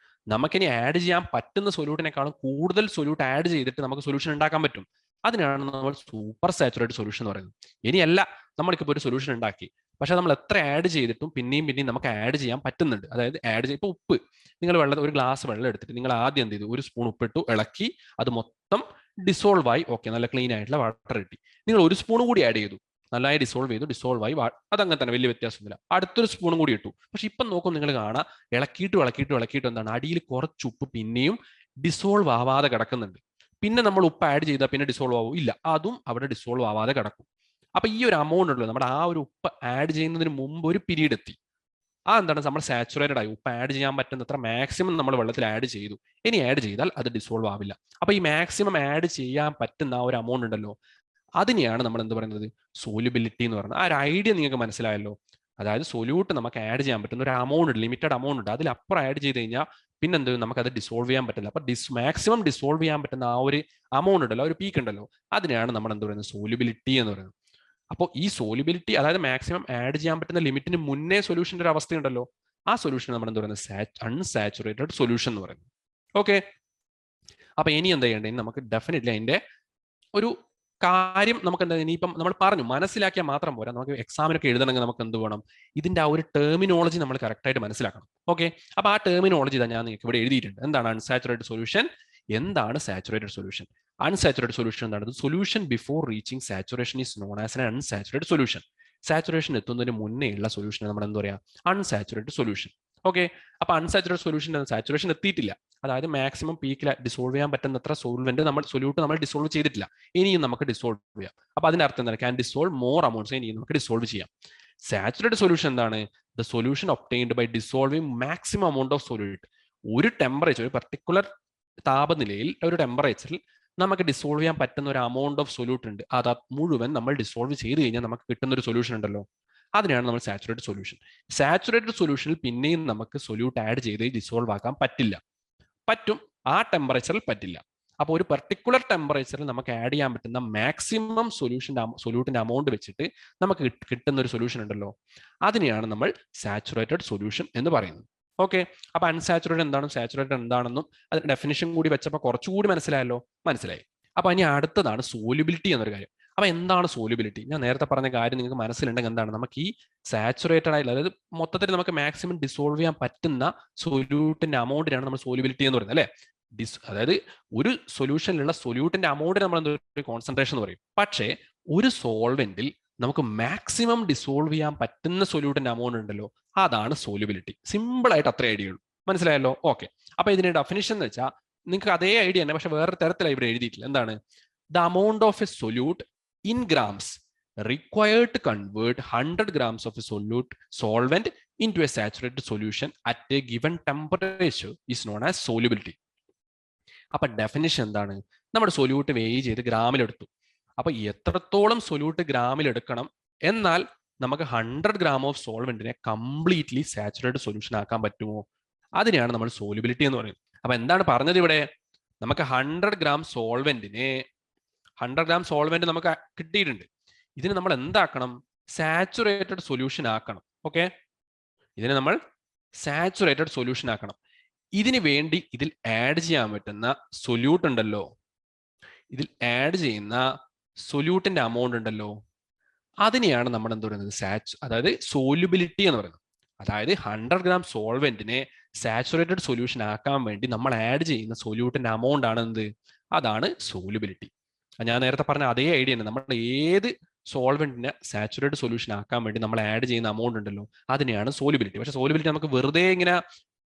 നമുക്കിനി ആഡ് ചെയ്യാൻ പറ്റുന്ന സൊല്യൂട്ടിനേക്കാളും കൂടുതൽ സൊല്യൂട്ട് ആഡ് ചെയ്തിട്ട് നമുക്ക് സൊല്യൂഷൻ ഉണ്ടാക്കാൻ പറ്റും. അതിനാണ് നമ്മൾ സൂപ്പർ സാച്ചുറേറ്റഡ് സൊല്യൂഷൻ എന്ന് പറയുന്നത്. ഇനിയല്ല, നമ്മൾക്കിപ്പോൾ ഒരു സൊല്യൂഷൻ ഉണ്ടാക്കി, പക്ഷെ നമ്മൾ എത്ര ആഡ് ചെയ്തിട്ടും പിന്നെയും നമുക്ക് ആഡ് ചെയ്യാൻ പറ്റുന്നുണ്ട്. അതായത് ഇപ്പോൾ ഉപ്പ്, നിങ്ങൾ ഒരു ഗ്ലാസ് വെള്ളം എടുത്തിട്ട് നിങ്ങൾ ആദ്യം എന്ത് ചെയ്തു, ഒരു സ്പൂൺ ഉപ്പിട്ടു, ഇളക്കി, അത് മൊത്തം ഡിസോൾവ് ആയി. ഓക്കെ, നല്ല ക്ലീൻ ആയിട്ടുള്ള വാട്ടർ കിട്ടി. നിങ്ങൾ ഒരു സ്പൂൺ കൂടി ആഡ് ചെയ്തു, നന്നായി ഡിസോൾവ് ആയി, അതങ്ങനെ തന്നെ, വലിയ വ്യത്യാസമൊന്നുമില്ല. അടുത്തൊരു സ്പൂണും കൂടി ഇട്ടു. പക്ഷെ ഇപ്പം നോക്കും, നിങ്ങൾ കാണാം, ഇളക്കിയിട്ട് എന്താണ്, അടിയിൽ കുറച്ച് ഉപ്പ് പിന്നെയും ഡിസോൾവ് ആവാതെ കിടക്കുന്നുണ്ട്. പിന്നെ നമ്മൾ ഉപ്പ് ആഡ് ചെയ്താൽ പിന്നെ ഡിസോൾവ് ആവും ഇല്ല, അതും അവിടെ ഡിസോൾവ് ആവാതെ കിടക്കും. അപ്പൊ ഈ ഒരു എമൗണ്ട് ഉള്ളൂ, നമ്മുടെ ആ ഒരു ഉപ്പ് ആഡ് ചെയ്യുന്നതിന് മുമ്പ് ഒരു പീരീഡ് എത്തി, ആ എന്താണ്, നമ്മൾ സാച്ചുറേറ്റഡ് ആയി, ഉപ്പ് ആഡ് ചെയ്യാൻ പറ്റുന്നത്ര മാക്സിമം നമ്മൾ വെള്ളത്തിൽ ആഡ് ചെയ്തു. ഇനി ആഡ് ചെയ്താൽ അത് ഡിസോൾവ് ആവില്ല. അപ്പൊ ഈ മാക്സിമം ആഡ് ചെയ്യാൻ പറ്റുന്ന ആ ഒരു എമൗണ്ട് ഉണ്ടല്ലോ, അതിനെയാണ് നമ്മൾ എന്ത് പറയുന്നത്, സോല്യൂബിലിറ്റി എന്ന് പറയുന്നത്. ആ ഒരു ഐഡിയ നിങ്ങൾക്ക് മനസ്സിലായല്ലോ. അതായത് സൊല്യൂട്ട് നമുക്ക് ആഡ് ചെയ്യാൻ പറ്റുന്ന ഒരു എമൗണ്ട് ഉണ്ട്, ലിമിറ്റഡ് എമൗണ്ട് ഉണ്ട്. അതിലപ്പുറം ആഡ് ചെയ്ത് കഴിഞ്ഞാൽ പിന്നെ എന്ത്, നമുക്ക് അത് ഡിസോൾവ് ചെയ്യാൻ പറ്റില്ല. അപ്പൊ മാക്സിമം ഡിസോൾവ് ചെയ്യാൻ പറ്റുന്ന ആ ഒരു എമൗണ്ട് ഉണ്ടല്ലോ, ഒരു പീക്ക് ഉണ്ടല്ലോ, അതിനെയാണ് നമ്മൾ എന്ത് പറയുന്നത്, സോല്യൂബിലിറ്റി എന്ന് പറയുന്നത്. അപ്പോൾ ഈ സോല്യൂബിലിറ്റി, അതായത് മാക്സിമം ആഡ് ചെയ്യാൻ പറ്റുന്ന ലിമിറ്റിന് മുന്നേ സൊല്യൂഷന്റെ ഒരു അവസ്ഥയുണ്ടല്ലോ, ആ സൊല്യൂഷൻ നമ്മൾ എന്ത് പറയുന്നത്, അൺസാച്ചുറേറ്റഡ് സൊല്യൂഷൻ എന്ന് പറയുന്നത്. ഓക്കെ, അപ്പൊ ഇനി എന്താ ചെയ്യേണ്ടത്, നമുക്ക് ഡെഫിനറ്റ്ലി അതിന്റെ ഒരു കാര്യം നമുക്ക് എന്താ, ഇനിയിപ്പം നമ്മൾ പറഞ്ഞു മനസ്സിലാക്കിയാൽ മാത്രം പോരാ, നമുക്ക് എക്സാമിനൊക്കെ എഴുതണമെങ്കിൽ നമുക്ക് എന്ത് വേണം, ഇതിന്റെ ആ ഒരു ടെർമിനോളജി നമ്മൾ കറക്റ്റ് ആയിട്ട് മനസ്സിലാക്കണം. ഓക്കെ, അപ്പൊ ആ ടെർമിനോളജി ഞാൻ നിങ്ങൾക്ക് ഇവിടെ എഴുതിയിട്ടുണ്ട്. എന്താണ് അൺസാച്ചുറേറ്റഡ് സൊല്യൂഷൻ, എന്താണ് സാച്ചുറേറ്റഡ് സൊല്യൂഷൻ. അൺസാച്ചുറേറ്റഡ് സൊല്യൂഷൻ എന്താണ്, solution before reaching saturation is known as an unsaturated solution. Saturation എത്തുന്നതിന് മുന്നേ ഉള്ള സൊല്യൂഷൻ നമ്മൾ എന്താ പറയാ, അൺസാച്ചുറേറ്റഡ് സൊല്യൂഷൻ. ഓക്കെ, അപ്പൊ അൺസാച്ചുറേറ്റഡ് സൊല്യൂഷൻ സാച്ചുറേഷൻ എത്തിയിട്ടില്ല, അതായത് മാക്സിമം പീക്കിൽ ഡിസോൾവ് ചെയ്യാൻ പറ്റുന്നത്ര സോൾവെന്റ് സൊല്യൂട്ട് നമ്മൾ ഡിസോൾവ് ചെയ്തിട്ടില്ല, ഇനിയും നമുക്ക് ഡിസോൾവ് ചെയ്യാം. അപ്പൊ അതിന്റെ അർത്ഥം എന്താണ്, ക്യാൻ ഡിസോൾവ് മോർ അമൗണ്ട്സ്, ഇനിയും നമുക്ക് ഡിസോൾവ് ചെയ്യാം. സാച്ചുറേറ്റഡ് സൊല്യൂഷൻ എന്താണ്, the solution obtained by dissolving maximum amount of solute. ഒരു ടെമ്പറേച്ചർ, ഒരു പർട്ടിക്കുലർ താപനിലയിൽ, ഒരു ടെമ്പറേച്ചറിൽ നമുക്ക് ഡിസോൾവ് ചെയ്യാൻ പറ്റുന്ന ഒരു എമൗണ്ട് ഓഫ് സൊല്യൂട്ട് ഉണ്ട്, അത് മുഴുവൻ നമ്മൾ ഡിസോൾവ് ചെയ്ത് കഴിഞ്ഞാൽ നമുക്ക് കിട്ടുന്ന ഒരു സൊല്യൂഷൻ ഉണ്ടല്ലോ, അതിനാണ് നമ്മൾ സാച്ചുറേറ്റഡ് സൊല്യൂഷൻ. സാച്ചുറേറ്റഡ് സൊല്യൂഷനിൽ പിന്നെയും നമുക്ക് സൊല്യൂട്ട് ആഡ് ചെയ്ത് ഡിസോൾവ് ആക്കാൻ പറ്റില്ല, പറ്റും, ആ ടെമ്പറേച്ചറിൽ പറ്റില്ല. അപ്പോൾ ഒരു പർട്ടിക്കുലർ ടെമ്പറേച്ചറിൽ നമുക്ക് ആഡ് ചെയ്യാൻ പറ്റുന്ന മാക്സിമം സൊല്യൂട്ടിന്റെ എമൗണ്ട് വെച്ചിട്ട് നമുക്ക് കിട്ടുന്ന ഒരു സൊല്യൂഷൻ ഉണ്ടല്ലോ, അതിനെയാണ് നമ്മൾ സാച്ചുറേറ്റഡ് സൊല്യൂഷൻ എന്ന് പറയുന്നത്. ഓക്കെ, അപ്പൊ അൺസാച്ചുറേറ്റഡ് എന്താണെന്നും സാച്ചുറേറ്റഡ് എന്താണെന്നും അതിന്റെ ഡെഫിനിഷൻ കൂടി വെച്ചപ്പോൾ കുറച്ചുകൂടി മനസ്സിലായി. അപ്പൊ ഇനി അടുത്തതാണ് സോല്യൂബിലിറ്റി എന്നൊരു കാര്യം. അപ്പൊ എന്താണ് സോല്യൂബിലിറ്റി, ഞാൻ നേരത്തെ പറഞ്ഞ കാര്യം നിങ്ങൾക്ക് മനസ്സിലുണ്ടെങ്കിൽ എന്താണ്, നമുക്ക് ഈ സാച്ചുറേറ്റഡ് ആയിട്ടുള്ള, അതായത് മൊത്തത്തിൽ നമുക്ക് മാക്സിമം ഡിസോൾവ് ചെയ്യാൻ പറ്റുന്ന സൊല്യൂട്ടിന്റെ എമൗണ്ടിനാണ് നമ്മൾ സോല്യൂബിലിറ്റി എന്ന് പറയുന്നത്, അല്ലെ. അതായത് ഒരു സൊല്യൂഷനിലുള്ള സൊല്യൂട്ടിന്റെ എമൗണ്ടിന് നമ്മൾ എന്താ കോൺസെൻട്രേഷൻ എന്ന് പറയും. പക്ഷേ ഒരു സോൾവെന്റിൽ നമുക്ക് മാക്സിമം ഡിസോൾവ് ചെയ്യാൻ പറ്റുന്ന സൊല്യൂട്ടിന്റെ എമൗണ്ട് ഉണ്ടല്ലോ, അതാണ് സോല്യൂബിലിറ്റി. സിമ്പിൾ ആയിട്ട് അത്ര ഐഡിയ ഉള്ളൂ, മനസ്സിലായല്ലോ. ഓക്കെ, അപ്പൊ ഇതിന്റെ ഡെഫിനിഷൻ എന്ന് വെച്ചാൽ നിങ്ങൾക്ക് അതേ ഐഡിയ തന്നെ, പക്ഷെ വേറെ തരത്തിലാണ് ഇവിടെ എഴുതിയിട്ടില്ല. എന്താണ്? The amount of a solute in grams required to convert 100 grams of a solvent into a saturated solution at a given temperature is known as solubility. അപ്പൊ ഡെഫിനിഷൻ എന്താണ്? നമ്മുടെ സൊല്യൂട്ട് വെയ് ചെയ്ത് ഗ്രാമിലെടുത്തു. അപ്പൊ എത്രത്തോളം സൊല്യൂട്ട് ഗ്രാമിലെടുക്കണം, എന്നാൽ നമുക്ക് 100 ഗ്രാം ഓഫ് സോൾവെന്റിനെ completely saturated solution ആക്കാൻ പറ്റുമോ? അതിനെയാണ് നമ്മൾ സോലിബിലിറ്റി എന്ന് പറയുന്നത്. അപ്പൊ എന്താണ് പറഞ്ഞത് ഇവിടെ? നമുക്ക് 100 ഗ്രാം സോൾവെന്റ് നമുക്ക് കിട്ടിയിട്ടുണ്ട്. ഇതിന് നമ്മൾ എന്താക്കണം? സാച്ചുറേറ്റഡ് സൊല്യൂഷൻ ആക്കണം. ഓക്കെ, ഇതിനെ നമ്മൾ സാച്ചുറേറ്റഡ് സൊല്യൂഷൻ ആക്കണം. ഇതിന് വേണ്ടി ഇതിൽ ആഡ് ചെയ്യാൻ പറ്റുന്ന സൊല്യൂട്ട് ഉണ്ടല്ലോ, ഇതിൽ ആഡ് ചെയ്യുന്ന സൊല്യൂട്ടിന്റെ എമൗണ്ട് ഉണ്ടല്ലോ, അതിനെയാണ് നമ്മൾ എന്ത് പറയുന്നത്? അതായത് സോല്യൂബിലിറ്റി എന്ന് പറയുന്നത്. അതായത് 100 ഗ്രാം സോൾവെന്റിനെ സാച്ചുറേറ്റഡ് സൊല്യൂഷൻ ആക്കാൻ വേണ്ടി നമ്മൾ ആഡ് ചെയ്യുന്ന സൊല്യൂട്ടിന്റെ എമൗണ്ട് ആണ് എന്ത്? അതാണ് സോല്യൂബിലിറ്റി. ഞാൻ നേരത്തെ പറഞ്ഞ അതേ ഐഡിയ തന്നെ. നമ്മൾ ഏത് സോൾവെന്റിനെ സാച്ചുറേറ്റഡ് സൊല്യൂഷൻ ആക്കാൻ വേണ്ടി നമ്മൾ ആഡ് ചെയ്യുന്ന എമൗണ്ട് ഉണ്ടല്ലോ, അതിനെയാണ് സോല്യൂബിലിറ്റി. പക്ഷെ സോല്യൂബിലിറ്റി നമുക്ക് വെറുതെ ഇങ്ങനെ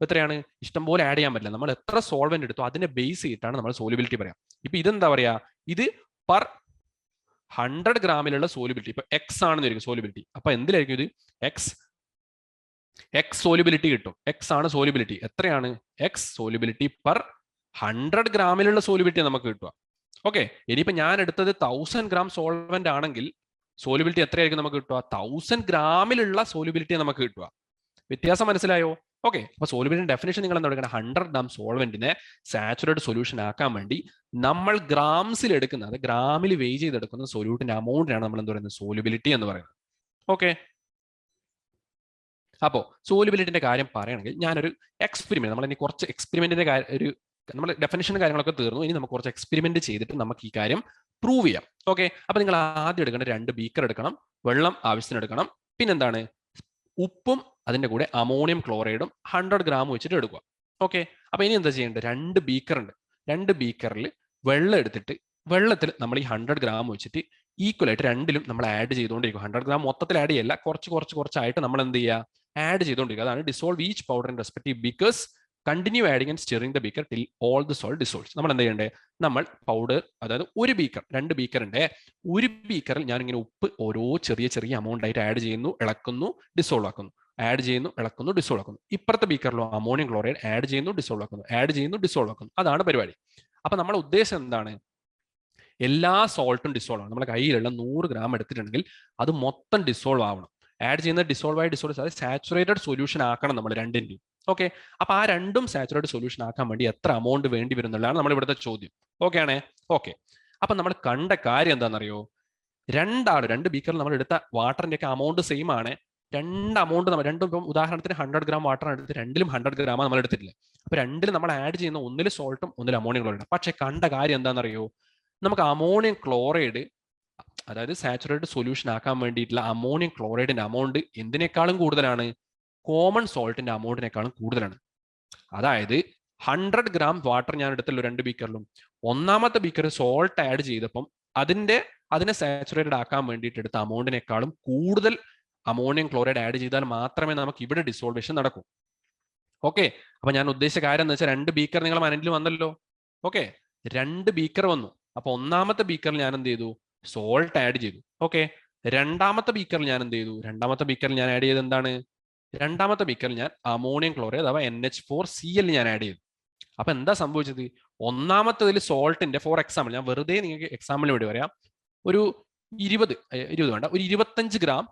എത്രയാണ് ഇഷ്ടംപോലെ ആഡ് ചെയ്യാൻ പറ്റില്ല. നമ്മൾ എത്ര സോൾവെന്റ് എടുത്തോ അതിനെ ബേസ് ചെയ്തിട്ടാണ് നമ്മൾ സോല്യൂബിലിറ്റി പറയാം. ഇപ്പൊ ഇതെന്താ പറയാ? ഇത് പെർ 100 ഗ്രാമിലുള്ള സോല്യൂബിലിറ്റി. ഇപ്പൊ എക്സ് ആണെന്ന് സോല്യൂബിലിറ്റി. അപ്പൊ എന്തിലായിരിക്കും ഇത്? എക്സ് സോല്യൂബിലിറ്റി കിട്ടും. എക്സ് ആണ് സോല്യൂബിലിറ്റി. എത്രയാണ്? എക്സ് സോല്യൂബിലിറ്റി പെർ 100 ഗ്രാമിലുള്ള സോല്യൂബിലിറ്റി നമുക്ക് കിട്ടുക. ഓക്കെ, ഇനിയിപ്പോ ഞാൻ എടുത്തത് 1000 ഗ്രാം സോൾവെന്റ് ആണെങ്കിൽ സോല്യൂബിലിറ്റി എത്രയായിരിക്കും നമുക്ക് കിട്ടുക? 1000 ഗ്രാമിലുള്ള സോല്യൂബിലിറ്റി നമുക്ക് കിട്ടുക. വ്യത്യാസം മനസ്സിലായോ? ഓക്കെ, അപ്പൊ സോല്യൂബിലിറ്റി ഡെഫിനേഷൻ നിങ്ങൾ എന്താ എടുക്കണം? 100 ഗ്രാം സോൾവെന്റിനെ സാച്ചുറേറ്റഡ് സൊല്യൂഷൻ ആക്കാൻ വേണ്ടി നമ്മൾ ഗ്രാംസിൽ എടുക്കുന്നത്, ഗ്രാമിൽ വെയ് ചെയ്തെടുക്കുന്ന സൊല്യൂട്ടിന്റെ എമൗണ്ടിനാണ് നമ്മൾ എന്ത് പറയുന്നത്? സോല്യൂബിലിറ്റി എന്ന് പറയുന്നത്. ഓക്കെ, അപ്പോൾ സോല്യൂബിലിറ്റിന്റെ കാര്യം പറയുകയാണെങ്കിൽ ഞാനൊരു എക്സ്പെരിമെന്റ്, നമ്മൾ ഇനി കുറച്ച് എക്സ്പെരിമെന്റിന്റെ ഒരു നമ്മൾ ഡെഫിനേഷനും കാര്യങ്ങളൊക്കെ തീർന്നു. ഇനി നമുക്ക് കുറച്ച് എക്സ്പെരിമെന്റ് ചെയ്തിട്ട് നമുക്ക് ഈ കാര്യം പ്രൂവ് ചെയ്യാം. ഓക്കെ, അപ്പൊ നിങ്ങൾ ആദ്യം എടുക്കേണ്ട 2 ബീക്കർ എടുക്കണം, വെള്ളം ആവശ്യത്തിന് എടുക്കണം, പിന്നെന്താണ്? ഉപ്പും അതിന്റെ കൂടെ അമോണിയം ക്ലോറൈഡും 100 ഗ്രാം വെച്ചിട്ട് എടുക്കുക. ഓക്കെ, അപ്പൊ ഇനി എന്താ ചെയ്യേണ്ടത്? 2 ബീക്കർ ഉണ്ട്. 2 ബീക്കറിൽ വെള്ളം എടുത്തിട്ട് വെള്ളത്തിൽ നമ്മൾ ഈ 100 ഗ്രാം വെച്ചിട്ട് ഈക്വൽ ആയിട്ട് രണ്ടിലും നമ്മൾ ആഡ് ചെയ്തുകൊണ്ടിരിക്കും. 100 ഗ്രാം മൊത്തത്തിൽ ആഡ് ചെയ്യല്ല, കുറച്ചായിട്ട് നമ്മൾ എന്ത് ചെയ്യുക? ആഡ് ചെയ്തുകൊണ്ടിരിക്കുക. അതാണ് dissolve each powder in respective beakers, continue adding and stirring the beaker till all the salt dissolves. നമ്മൾ എന്താ ചെയ്യേണ്ടത്? നമ്മൾ പൗഡർ, അതായത് ഒരു ബീക്കർ, 2 ബീക്കറിന്റെ ഒരു ബീക്കറിൽ ഞാൻ ഇങ്ങനെ ഉപ്പ് ഓരോ ചെറിയ എമൗണ്ട് ആയിട്ട് ആഡ് ചെയ്യുന്നു, ഇളക്കുന്നു, ഡിസോൾവ് ആക്കുന്നു, ആഡ് ചെയ്യുന്നു, ഇളക്കുന്നു, ഡിസോൾവ് ആക്കുന്നു. ഇപ്പുറത്തെ ബീക്കറിലോ അമോണിയം ക്ലോറൈഡ് ആഡ് ചെയ്യുന്നു, ഡിസോൾവ് ആക്കുന്നു, ആഡ് ചെയ്യുന്നു, ഡിസോൾവ് ആക്കുന്നു. അതാണ് പരിപാടി. അപ്പൊ നമ്മുടെ ഉദ്ദേശം എന്താണ്? എല്ലാ സോൾട്ടും ഡിസോൾവ് ആണ്. നമ്മുടെ കയ്യിലുള്ള 100 ഗ്രാം എടുത്തിട്ടുണ്ടെങ്കിൽ അത് മൊത്തം ഡിസോൾവ് ആവണം. ആഡ് ചെയ്യുന്നത് ഡിസോൾവ്, അതായത് സാച്ചുറേറ്റഡ് സൊല്യൂഷൻ ആക്കണം നമ്മൾ രണ്ടിന്റെയും. ഓക്കെ, അപ്പൊ ആ രണ്ടും സാച്ചുറേറ്റഡ് സൊല്യൂഷൻ ആക്കാൻ വേണ്ടി എത്ര എമൗണ്ട് വേണ്ടി വരുന്നുള്ളതാണ് നമ്മൾ ഇവിടുത്തെ ചോദ്യം. ഓക്കെ ആണേ? ഓക്കെ, അപ്പൊ നമ്മൾ കണ്ട കാര്യം എന്താണെന്നറിയോ? 2 ബീക്കറിൽ നമ്മൾ എടുത്ത വാട്ടറിന്റെ ഒക്കെ എമൗണ്ട് സെയിം ആണ്. 2 എമൗണ്ട് നമ്മൾ രണ്ടും, ഇപ്പം ഉദാഹരണത്തിന് 100 ഗ്രാം വാട്ടർ എടുത്ത് രണ്ടിലും 100 ഗ്രാം നമ്മൾ എടുത്തിട്ടില്ല. അപ്പൊ രണ്ടിലും നമ്മൾ ആഡ് ചെയ്യുന്ന ഒന്നിൽ സോൾട്ടും ഒന്നിൽ അമോണിയം ക്ലോറൈഡ്. പക്ഷെ കണ്ട കാര്യം എന്താണെന്നറിയോ? നമുക്ക് അമോണിയം ക്ലോറൈഡ്, അതായത് സാച്ചുറേറ്റഡ് സൊല്യൂഷൻ ആക്കാൻ വേണ്ടിയിട്ടുള്ള അമോണിയം ക്ലോറൈഡിന്റെ എമൗണ്ട് എന്തിനേക്കാളും കൂടുതലാണ്? കോമൺ സോൾട്ടിന്റെ എമൗണ്ടിനേക്കാളും കൂടുതലാണ്. അതായത് 100 ഗ്രാം വാട്ടർ ഞാൻ എടുത്തല്ലോ 2 ബീക്കറിലും. ഒന്നാമത്തെ ബീക്കർ സോൾട്ട് ആഡ് ചെയ്തപ്പം അതിനെ സാച്ചുറേറ്റഡ് ആക്കാൻ വേണ്ടിയിട്ട് എടുത്ത എമൗണ്ടിനേക്കാളും കൂടുതൽ അമോണിയം ക്ലോറൈഡ് ആഡ് ചെയ്താൽ മാത്രമേ നമുക്ക് ഇവിടെ ഡിസോൾവേഷൻ നടക്കൂ. ഓക്കെ, അപ്പൊ ഞാൻ ഉദ്ദേശിച്ച കാര്യം എന്ന് വെച്ചാൽ 2 ബീക്കർ നിങ്ങൾ മനസ്സിൽ വന്നല്ലോ. ഓക്കെ, 2 ബീക്കർ വന്നു. അപ്പൊ ഒന്നാമത്തെ ബീക്കറിൽ ഞാൻ എന്ത് ചെയ്തു? സോൾട്ട് ആഡ് ചെയ്തു. ഓക്കെ, രണ്ടാമത്തെ ബീക്കറിൽ ഞാൻ എന്ത് ചെയ്തു? രണ്ടാമത്തെ ബീക്കറിൽ ഞാൻ ആഡ് ചെയ്ത് എന്താണ്? രണ്ടാമത്തെ ബീക്കറിൽ ഞാൻ അമോണിയം ക്ലോറൈഡ് അഥവാ NH4Cl ഞാൻ ആഡ് ചെയ്തു. അപ്പൊ എന്താ സംഭവിച്ചത്? ഒന്നാമത്തതിൽ സോൾട്ടിന്റെ, ഫോർ എക്സാമ്പിൾ, ഞാൻ വെറുതെ നിങ്ങൾക്ക് എക്സാമ്പിളിന് വേണ്ടി പറയാം, ഒരു 20 വേണ്ട, ഒരു 25 ഗ്രാം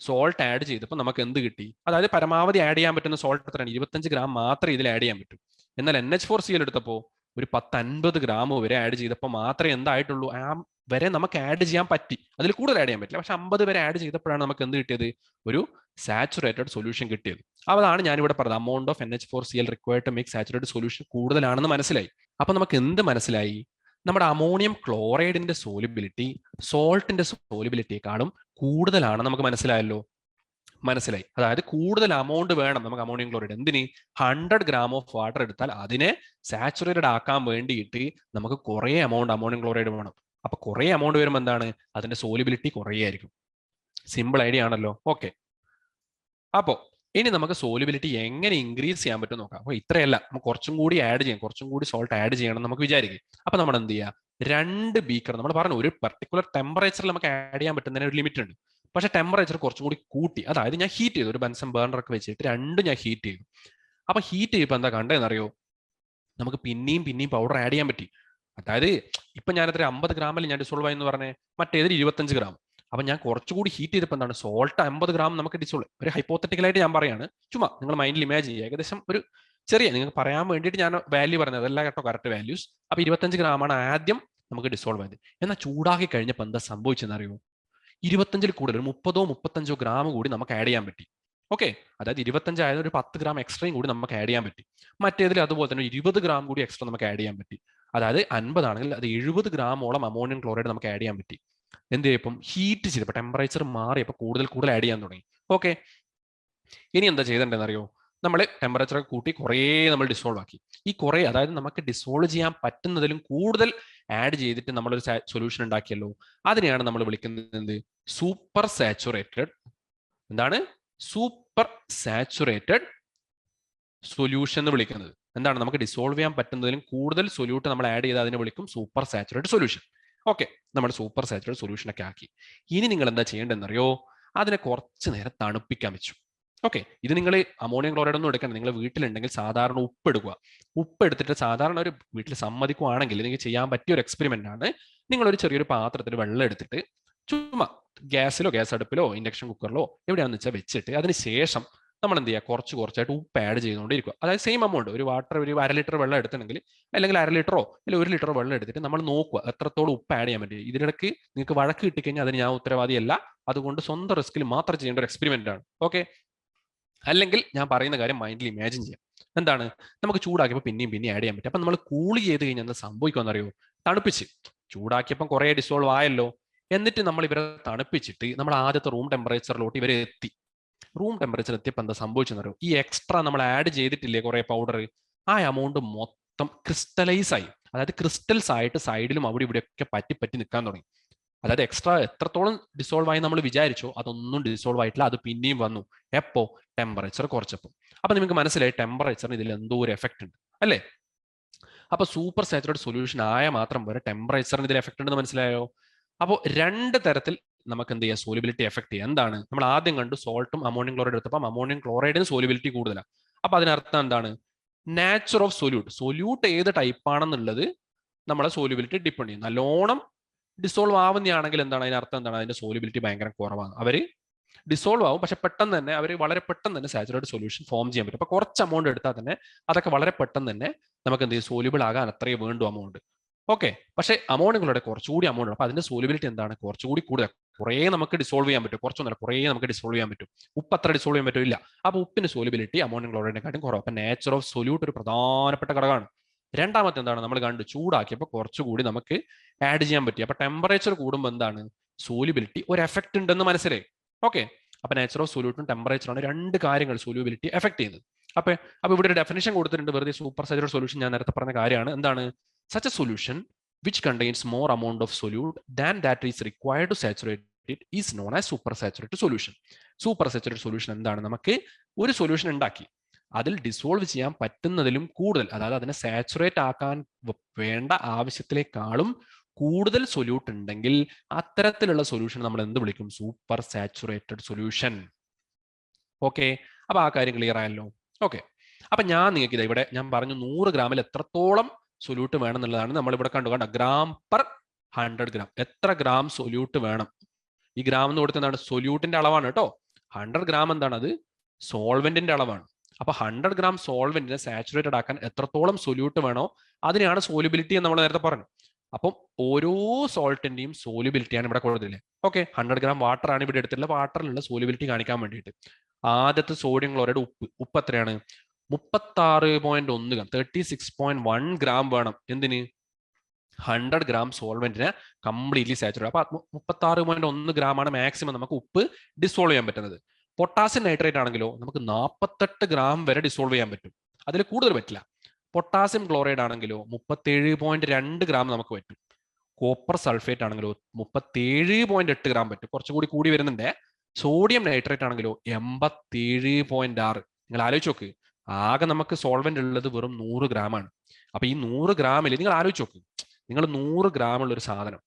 സോൾട്ട് ആഡ് ചെയ്തപ്പോൾ നമുക്ക് എന്ത് കിട്ടി? അതായത് പരമാവധി ആഡ് ചെയ്യാൻ പറ്റുന്ന സോൾട്ട് എത്രയാണ്? 25 ഗ്രാം മാത്രമേ ഇതിൽ ആഡ് ചെയ്യാൻ പറ്റൂ. എന്നാൽ NH4Cl എടുത്തപ്പോൾ ഒരു 10-50 ഗ്രാം വരെ ആഡ് ചെയ്തപ്പോൾ മാത്രമേ എന്തായിട്ടുള്ളൂ? ആ വരെ നമുക്ക് ആഡ് ചെയ്യാൻ പറ്റി. അതിൽ കൂടുതൽ ആഡ് ചെയ്യാൻ പറ്റില്ല. പക്ഷെ 50 വരെ ആഡ് ചെയ്തപ്പോഴാണ് നമുക്ക് എന്ത് കിട്ടിയത്? ഒരു സാച്ചുറേറ്റഡ് സൊല്യൂഷൻ കിട്ടിയത്. അതാണ് ഞാനിവിടെ പറഞ്ഞത്. Amount of NH4Cl required to make saturated solution കൂടുതലാണെന്ന് മനസ്സിലായി. അപ്പൊ നമുക്ക് എന്ത് മനസ്സിലായി? നമ്മുടെ അമോണിയം ക്ലോറൈഡിന്റെ സോലിബിലിറ്റി സോൾട്ടിന്റെ സോലിബിലിറ്റിയെക്കാളും കൂടുതലാണ് നമുക്ക് മനസ്സിലായല്ലോ. മനസ്സിലായി. അതായത് കൂടുതൽ എമൗണ്ട് വേണം നമുക്ക് അമോണിയം ക്ലോറൈഡ്. എന്തിന്? 100 ഗ്രാം ഓഫ് വാട്ടർ എടുത്താൽ അതിനെ സാച്ചുറേറ്റഡ് ആക്കാൻ വേണ്ടിയിട്ട് നമുക്ക് കുറേ എമൗണ്ട് അമോണിയം ക്ലോറൈഡ് വേണം. അപ്പൊ കുറേ എമൗണ്ട് വരുമ്പോൾ എന്താണ്? അതിന്റെ സോലിബിലിറ്റി കുറേ ആയിരിക്കും. സിമ്പിൾ ഐഡിയ ആണല്ലോ. ഓക്കെ, അപ്പോ ഇനി നമുക്ക് സോലിബിലിറ്റി എങ്ങനെ ഇൻക്രീസ് ചെയ്യാൻ പറ്റും നോക്കാം. അപ്പോൾ ഇത്രയല്ല, നമുക്ക് കുറച്ചും കൂടി ആഡ് ചെയ്യാം, കുറച്ചും കൂടി സോൾട്ട് ആഡ് ചെയ്യണം നമുക്ക് വിചാരിക്കും. അപ്പൊ നമ്മൾ എന്ത് ചെയ്യുക, 2 ബീക്കർ, നമ്മൾ പറഞ്ഞു ഒരു പർട്ടിക്കുലർ ടെമ്പറേച്ചറിൽ നമുക്ക് ആഡ് ചെയ്യാൻ പറ്റുന്നതിന് ഒരു ലിമിറ്റ് ഉണ്ട്. പക്ഷേ ടെമ്പറേച്ചർ കുറച്ചും കൂടി കൂട്ടി, അതായത് ഞാൻ ഹീറ്റ് ചെയ്തു, ഒരു ബൻസൺ ബേർണർ ഒക്കെ വെച്ചിട്ട് രണ്ടും ഞാൻ ഹീറ്റ് ചെയ്തു. അപ്പൊ ഹീറ്റ് ചെയ്യുമ്പോൾ എന്താ കണ്ടതെന്നറിയോ, നമുക്ക് പിന്നെയും പിന്നെയും പൗഡർ ആഡ് ചെയ്യാൻ പറ്റി. അതായത് ഇപ്പൊ ഞാനത്ര 50 ഗ്രാമിൽ ഞാൻ ഡിസോൾവ് ആയെന്ന് പറഞ്ഞേ, മറ്റേതിൽ 25 ഗ്രാം. അപ്പൊ ഞാൻ കുറച്ചുകൂടി ഹീറ്റ് ചെയ്തപ്പോൾ എന്താണ്, സോൾട്ട് 50 ഗ്രാം നമുക്ക് ഡിസോൾവ്, ഒരു ഹൈപ്പോത്തറ്റിക്കലായിട്ട് ഞാൻ പറയാണ്, ചുമ്മാ നിങ്ങൾ മൈൻഡിൽ ഇമാജിൻ ചെയ്യുക, ഏകദേശം ഒരു ചെറിയ, നിങ്ങൾക്ക് പറയാൻ വേണ്ടിയിട്ട് ഞാൻ വാല്യൂ പറഞ്ഞത്, അതല്ല കേട്ടോ കറക്റ്റ് വാല്യൂസ്. അപ്പൊ 25 ഗ്രാമാണ് ആദ്യം നമുക്ക് ഡിസോൾവ് ആയത്. എന്നാൽ ചൂടാക്കി കഴിഞ്ഞപ്പോൾ എന്താ സംഭവിച്ചെന്നറിയോ, 25-ൽ കൂടുതൽ 30-35 ഗ്രാം കൂടി നമുക്ക് ആഡ് ചെയ്യാൻ പറ്റി. ഓക്കെ, അതായത് 25 ആയത് ഒരു 10 ഗ്രാം എക്സ്ട്രയും കൂടി നമുക്ക് ആഡ് ചെയ്യാൻ പറ്റി. മറ്റേതിൽ അതുപോലെ തന്നെ 20 ഗ്രാം കൂടി എക്സ്ട്രാ നമുക്ക് ആഡ് ചെയ്യാൻ പറ്റി. അതായത് 50 ആണെങ്കിൽ അത് 70 ഗ്രാമോളം അമോണിയം ക്ലോറൈഡ് നമുക്ക് ആഡ് ചെയ്യാൻ പറ്റി. എന്ത് ചെയ്യപ്പം, ഹീറ്റ് ചെയ്തപ്പോൾ ടെമ്പറേച്ചർ മാറിയപ്പോൾ കൂടുതൽ ആഡ് ചെയ്യാൻ തുടങ്ങി. ഓക്കെ, ഇനി എന്താ ചെയ്തിട്ടുണ്ടെന്നറിയോ, നമ്മൾ ടെമ്പറേച്ചർ കൂട്ടി കുറേ നമ്മൾ ഡിസോൾവ് ആക്കി. ഈ കുറേ, അതായത് നമുക്ക് ഡിസോൾവ് ചെയ്യാൻ പറ്റുന്നതിലും കൂടുതൽ ആഡ് ചെയ്തിട്ട് നമ്മളൊരു സൊല്യൂഷൻ ഉണ്ടാക്കിയല്ലോ, അതിനെയാണ് നമ്മൾ വിളിക്കുന്നത് സൂപ്പർ സാച്ചുറേറ്റഡ്. എന്താണ് സൂപ്പർ സാച്ചുറേറ്റഡ് സൊല്യൂഷൻ എന്ന് വിളിക്കുന്നത്? എന്താണ്, നമുക്ക് ഡിസോൾവ് ചെയ്യാൻ പറ്റുന്നതിലും കൂടുതൽ സൊല്യൂട്ട് നമ്മൾ ആഡ് ചെയ്ത് അതിനെ വിളിക്കും സൂപ്പർ സാച്ചുറേറ്റഡ് സൊല്യൂഷൻ. ഓക്കെ, നമ്മൾ സൂപ്പർ സാച്ചുറേറ്റഡ് സൊല്യൂഷൻ ഒക്കെ ആക്കി. ഇനി നിങ്ങൾ എന്താ ചെയ്യേണ്ടതെന്നറിയോ, അതിനെ കുറച്ച് നേരം തണുപ്പിക്കാൻ വെച്ചു. ഓക്കെ, ഇത് നിങ്ങൾ അമോണിയം ക്ലോറൈഡ് ഒന്നും എടുക്കണം, നിങ്ങൾ വീട്ടിലുണ്ടെങ്കിൽ സാധാരണ ഉപ്പ് എടുക്കുക. ഉപ്പ് എടുത്തിട്ട് സാധാരണ ഒരു വീട്ടിൽ സമ്മതിക്കുവാണെങ്കിൽ നിങ്ങൾക്ക് ചെയ്യാൻ പറ്റിയ ഒരു എക്സ്പെരിമെന്റ് ആണ്, നിങ്ങളൊരു ചെറിയൊരു പാത്രത്തിൽ വെള്ളം എടുത്തിട്ട് ചുമ്മാ ഗ്യാസിലോ ഗ്യാസ് അടുപ്പിലോ ഇൻഡക്ഷൻ കുക്കറിലോ എവിടെയാണെന്ന് വെച്ചാൽ വെച്ചിട്ട് അതിന് ശേഷം നമ്മൾ എന്ത് ചെയ്യുക, കുറച്ചായിട്ട് ഉപ്പ് ആഡ് ചെയ്തുകൊണ്ടിരിക്കുക. അതായത് സെയിം എമൗണ്ട്, ഒരു 1/2 ലിറ്റർ വെള്ളം എടുത്തിട്ടുണ്ടെങ്കിൽ, അല്ലെങ്കിൽ 1/2 ലിറ്ററോ അല്ലെങ്കിൽ 1 ലിറ്റർ വെള്ളം എടുത്തിട്ട് നമ്മൾ നോക്കുക എത്രത്തോളം ഉപ്പ് ആഡ് ചെയ്യാൻ പറ്റും. ഇതിനിടയ്ക്ക് നിങ്ങൾക്ക് വഴക്ക് കിട്ടിക്കഴിഞ്ഞാൽ അതിന് ഞാൻ ഉത്തരവാദിയല്ല, അതുകൊണ്ട് സ്വന്തം റിസ്കിൽ മാത്രം ചെയ്യേണ്ട ഒരു എക്സ്പെരിമെന്റ് ആണ്. ഓക്കെ, അല്ലെങ്കിൽ ഞാൻ പറയുന്ന കാര്യം മൈൻഡിൽ ഇമാജിൻ ചെയ്യാം. എന്താണ്, നമുക്ക് ചൂടാക്കിയപ്പോൾ പിന്നെയും ആഡ് ചെയ്യാൻ പറ്റും. അപ്പൊ നമ്മൾ കൂൾ ചെയ്ത് കഴിഞ്ഞാൽ എന്താ സംഭവിക്കുമെന്ന് അറിയോ, തണുപ്പിച്ച് ചൂടാക്കിയപ്പോൾ കുറേ ഡിസോൾവ് ആയല്ലോ, എന്നിട്ട് നമ്മൾ ഇവരെ തണുപ്പിച്ചിട്ട് നമ്മൾ ആദ്യത്തെ റൂം ടെമ്പറേച്ചറിലോട്ട് ഇവരെ എത്തി. റൂം ടെമ്പറേച്ചർ എത്തിയപ്പോൾ എന്താ സംഭവിച്ചെന്ന് അറിയോ, ഈ എക്സ്ട്രാ നമ്മൾ ആഡ് ചെയ്തിട്ടില്ലേ കുറേ പൗഡർ, ആ എമൗണ്ട് മൊത്തം ക്രിസ്റ്റലൈസ് ആയി, അതായത് ക്രിസ്റ്റൽസ് ആയിട്ട് സൈഡിലും അവിടെ ഇവിടെയൊക്കെ പറ്റി നിൽക്കാൻ തുടങ്ങി. അതായത് എക്സ്ട്രാ എത്രത്തോളം ഡിസോൾവ് ആയി നമ്മൾ വിചാരിച്ചോ അതൊന്നും ഡിസോൾവ് ആയിട്ടില്ല, അത് പിന്നെയും വന്നു. എപ്പോ, ടെമ്പറേച്ചർ കുറച്ചപ്പോൾ. അപ്പൊ നിങ്ങൾക്ക് മനസ്സിലായി ടെമ്പറേച്ചറിന് ഇതിൽ എന്തോ ഒരു എഫക്ട് ഉണ്ട് അല്ലേ. അപ്പൊ സൂപ്പർ സാച്ചുറേറ്റഡ് സൊല്യൂഷൻ ആയ മാത്രം വരെ ടെമ്പറേച്ചറിന് ഇതിൽ എഫക്ട് ഉണ്ടെന്ന് മനസ്സിലായോ. അപ്പോൾ 2 തരത്തിൽ നമുക്ക് എന്ത് ചെയ്യാം, സോലിബിലിറ്റി എഫക്ട് ചെയ്യാം. എന്താണ്, നമ്മൾ ആദ്യം കണ്ടു സോൾട്ടും അമോണിയം ക്ലോറൈഡ് എടുത്തപ്പോൾ അമോണിയം ക്ലോറൈഡിന് സോലിബിലിറ്റി കൂടുതലാണ്. അപ്പൊ അതിനർത്ഥം എന്താണ്, നാച്ചർ ഓഫ് സൊല്യൂട്ട് ഏത് ടൈപ്പ് ആണെന്നുള്ളത് നമ്മളെ സോലിബിലിറ്റി ഡിപ്പെൻഡ് ചെയ്യും. നല്ലോണം ഡിസോൾവ് ആവുന്നതാണെങ്കിൽ എന്താണ്, അതിനർത്ഥം എന്താണ്, അതിന്റെ സോലിബിലിറ്റി ഭയങ്കര കുറവാണ്. അവര് ഡിസോൾവ് ആവും, പക്ഷെ പെട്ടെന്ന് തന്നെ അവർ വളരെ പെട്ടെന്ന് തന്നെ സാച്ചുറേറ്റഡ് സൊല്യൂഷൻ ഫോം ചെയ്യാൻ പറ്റും. അപ്പൊ കുറച്ച് എമൗണ്ട് എടുത്താൽ തന്നെ അതൊക്കെ വളരെ പെട്ടെന്ന് തന്നെ നമുക്ക് എന്ത് ചെയ്യും, സോലിബിൾ ആകാൻ അത്രയും വേണ്ടു എമൗണ്ട്. ഓക്കെ, പക്ഷേ അമോണിയങ്ങളുടെ കുറച്ചുകൂടി എമൗണ്ട്, അപ്പൊ അതിന്റെ സോലിബിലിറ്റി എന്താണ്, കുറച്ചുകൂടി കൂടുതൽ, കുറേ നമുക്ക് ഡിസോൾവ് ചെയ്യാൻ പറ്റും, കുറച്ചൊന്നല്ല കുറേ നമുക്ക് ഡിസോൾവ് ചെയ്യാൻ പറ്റും. ഉപ്പ് അത്ര ഡിസോൾവ് ചെയ്യാൻ പറ്റില്ല. അപ്പൊ ഉപ്പിന്റെ സോലിബിലിറ്റി അമോണിയം ക്ലോറൈഡിനെക്കാട്ടും കുറവ്. അപ്പൊ നേച്ചർ ഓഫ് സൊല്യൂട്ട് ഒരു പ്രധാനപ്പെട്ട ഘടകമാണ്. രണ്ടാമത്തെ എന്താണ്, നമ്മൾ കണ്ടു ചൂടാക്കിയപ്പോൾ കുറച്ചുകൂടി നമുക്ക് ആഡ് ചെയ്യാൻ പറ്റി. അപ്പൊ ടെമ്പറേച്ചർ കൂടുമ്പോൾ എന്താണ്, സോലിബിലിറ്റി ഒരു എഫക്ട് ഉണ്ടെന്ന് മനസ്സിലായി. ഓക്കെ, അപ്പൊ നേച്ചർ ഓഫ് സൊല്യൂട്ടും ടെമ്പറേച്ചറാണ് 2 കാര്യങ്ങൾ സൊല്യൂബിലിറ്റി എഫക്ട് ചെയ്യുന്നത്. അപ്പൊ ഇവിടെ ഒരു ഡെഫിനേഷൻ കൊടുത്തിട്ടുണ്ട്, വെറുതെ സൂപ്പർ സാച്ചുറേറ്റഡ് സൊല്യൂഷൻ ഞാൻ നേരത്തെ പറഞ്ഞ കാര്യമാണ്. എന്താണ്, such a solution which contains more amount of solute than that is required to saturate it is known as supersaturated solution. Supersaturated solution എന്താണ്, നമുക്ക് ഒരു സൊല്യൂഷൻ ഉണ്ടാക്കി അതിൽ ഡിസോൾവ് ചെയ്യാൻ പറ്റുന്നതിലും കൂടുതൽ, അതായത് അതിനെ സാച്ചുറേറ്റ് ആക്കാൻ വേണ്ട ആവശ്യത്തിലേക്കാളും കൂടുതൽ സൊല്യൂട്ട് ഉണ്ടെങ്കിൽ അത്തരത്തിലുള്ള സൊല്യൂഷൻ നമ്മൾ എന്ത് വിളിക്കും, സൂപ്പർ സാച്ചുറേറ്റഡ് സൊല്യൂഷൻ. ഓക്കെ, അപ്പൊ ആ കാര്യം ക്ലിയർ ആയല്ലോ. ഓക്കെ, അപ്പൊ ഞാൻ നിങ്ങൾക്ക് ഇവിടെ ഞാൻ പറഞ്ഞു 100 ഗ്രാമിൽ എത്രത്തോളം സൊല്യൂട്ട് വേണം എന്നുള്ളതാണ് നമ്മൾ ഇവിടെ കണ്ട ഗ്രാം പെർ 100 ഗ്രാം. എത്ര ഗ്രാം സൊല്യൂട്ട് വേണം, ഈ ഗ്രാം എന്ന് കൊടുത്ത് എന്താണ്, സൊല്യൂട്ടിന്റെ അളവാണ് കേട്ടോ. 100 ഗ്രാം എന്താണ്, അത് സോൾവെന്റിന്റെ അളവാണ്. അപ്പൊ 100 ഗ്രാം സോൾവെന്റിനെ സാച്ചുറേറ്റഡ് ആക്കാൻ എത്രത്തോളം സൊല്യൂട്ട് വേണോ അതിനെയാണ് സോലിബിലിറ്റി എന്ന് നമ്മൾ നേരത്തെ പറഞ്ഞു. അപ്പം ഓരോ സോൾട്ടിന്റെയും സോലിബിലിറ്റിയാണ് ഇവിടെ കൊടുത്തില്ലേ. ഓക്കെ, 100 ഗ്രാം വാട്ടർ ആണ് ഇവിടെ എടുത്തിട്ടുള്ള, വാട്ടറിലുള്ള സോലിബിലിറ്റി കാണിക്കാൻ വേണ്ടിയിട്ട് ആദ്യത്തെ സോഡിയം ക്ലോറൈഡ് ഉപ്പ് എത്രയാണ്, 36.1 ഗ്രാം, 36.1 ഗ്രാം വേണം. എന്തിന്, 100 ഗ്രാം സോൾവെന്റിനെ കംപ്ലീറ്റ്ലി സാച്ചുറേറ്റ്. അപ്പൊ 36.1 ഗ്രാം ആണ് മാക്സിമം നമുക്ക് ഉപ്പ് ഡിസോൾവ് ചെയ്യാൻ പറ്റുന്നത്. പൊട്ടാസ്യം നൈട്രേറ്റ് ആണെങ്കിലോ നമുക്ക് 48 ഗ്രാം വരെ ഡിസോൾവ് ചെയ്യാൻ പറ്റും, അതിൽ കൂടുതൽ പറ്റില്ല. പൊട്ടാസ്യം ക്ലോറൈഡ് ആണെങ്കിലോ 37.2 ഗ്രാം നമുക്ക് പറ്റും. കോപ്പർ സൾഫേറ്റ് ആണെങ്കിലോ 37.8 ഗ്രാം പറ്റും, കുറച്ചുകൂടി വരുന്നുണ്ട്. സോഡിയം നൈട്രേറ്റ് ആണെങ്കിലോ 87.6. നിങ്ങൾ ആലോചിച്ച് നോക്ക്, ആകെ നമുക്ക് സോൾവെന്റ് ഉള്ളത് വെറും 100 ഗ്രാമാണ്. അപ്പൊ ഈ 100 ഗ്രാമിൽ നിങ്ങൾ ആലോചിച്ച് നോക്ക്, നിങ്ങൾ 100 ഗ്രാം ഉള്ള ഒരു സാധനം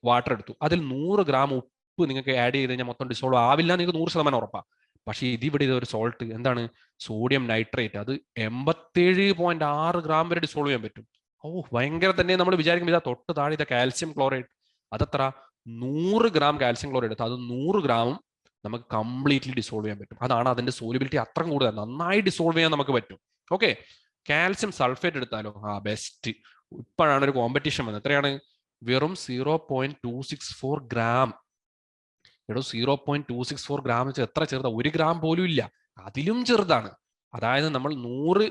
വാട്ടർ എടുത്തു, അതിൽ 100 ഗ്രാം ഉപ്പ് നിങ്ങൾക്ക് ആഡ് ചെയ്ത് കഴിഞ്ഞാൽ മൊത്തം ഡിസോൾവ് ആവില്ല, നിങ്ങൾക്ക് 100% ഉറപ്പാണ്. പക്ഷേ ഇതിവിടെ ഇതൊരു സോൾട്ട് എന്താണ്, സോഡിയം നൈട്രേറ്റ്, അത് 87.6 ഗ്രാം വരെ ഡിസോൾവ് ചെയ്യാൻ പറ്റും. ഓ ഭയങ്കര തന്നെ. നമ്മൾ വിചാരിക്കും ഇതാ തൊട്ട് താഴെ ഇതാ കാൽസ്യം ക്ലോറൈഡ്, അതത്ര 100 ഗ്രാം കാൽസ്യം ക്ലോറൈഡ് എടുത്ത് അത് 100 ഗ്രാമും നമുക്ക് കംപ്ലീറ്റ്ലി ഡിസോൾവ് ചെയ്യാൻ പറ്റും. അതാണ് അതിന്റെ സോലിബിലിറ്റി അത്ര കൂടുതൽ, നന്നായി ഡിസോൾവ് ചെയ്യാൻ നമുക്ക് പറ്റും. ഓക്കെ, കാൽസ്യം സൾഫേറ്റ് എടുത്താലോ ബെസ്റ്റ്. ഇപ്പോഴാണ് ഒരു കോമ്പറ്റീഷൻ വന്നത്. എത്രയാണ്? വെറും 0.264 ഗ്രാം. എടോ 0.264 ഗ്രാം വെച്ചാൽ എത്ര ചെറുതാ, 1 ഗ്രാം പോലും ഇല്ല, അതിലും ചെറുതാണ്. അതായത് നമ്മൾ 100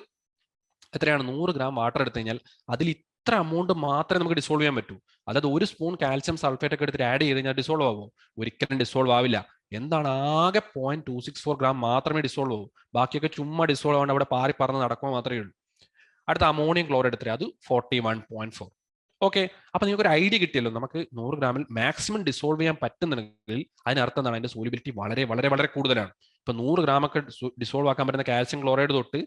ഗ്രാം വാട്ടർ എടുത്തു കഴിഞ്ഞാൽ അതിൽ ഇത്ര എമൗണ്ട് മാത്രമേ നമുക്ക് ഡിസോൾവ് ചെയ്യാൻ പറ്റൂ. അതായത് ഒരു സ്പൂൺ കാൽസ്യം സൾഫേറ്റ് ഒക്കെ എടുത്തിട്ട് ആഡ് ചെയ്ത് കഴിഞ്ഞാൽ ഡിസോൾവ് ആവുമോ? ഒരിക്കലും ഡിസോൾവ് ആവില്ല. എന്താണ്, ആകെ 0.264 ഗ്രാം മാത്രമേ ഡിസോൾവ് ആവൂ. ബാക്കിയൊക്കെ ചുമ്മാ ഡിസോൾവ് ആവേണ്ട അവിടെ പാറി പറന്ന് നടക്കുമ്പോൾ മാത്രമേ ഉള്ളൂ. അടുത്ത അമോണിയം ക്ലോറൈഡ് എടുത്തിട്ട് അത് 41.4. ഓക്കെ, അപ്പൊ നിങ്ങൾക്ക് ഒരു ഐഡിയ കിട്ടിയല്ലോ, നമുക്ക് 100 ഗ്രാമിൽ മാക്സിമം ഡിസോൾവ് ചെയ്യാൻ പറ്റുന്നുണ്ടെങ്കിൽ അതിനർത്ഥം എന്താണ്, അതിന്റെ സോലിബിലിറ്റി വളരെ വളരെ വളരെ കൂടുതലാണ്. ഇപ്പൊ 100 ഗ്രാം ഒക്കെ ഡിസോൾവ് ആക്കാൻ പറ്റുന്ന കാൽസ്യം ക്ലോറൈഡ് തൊട്ട്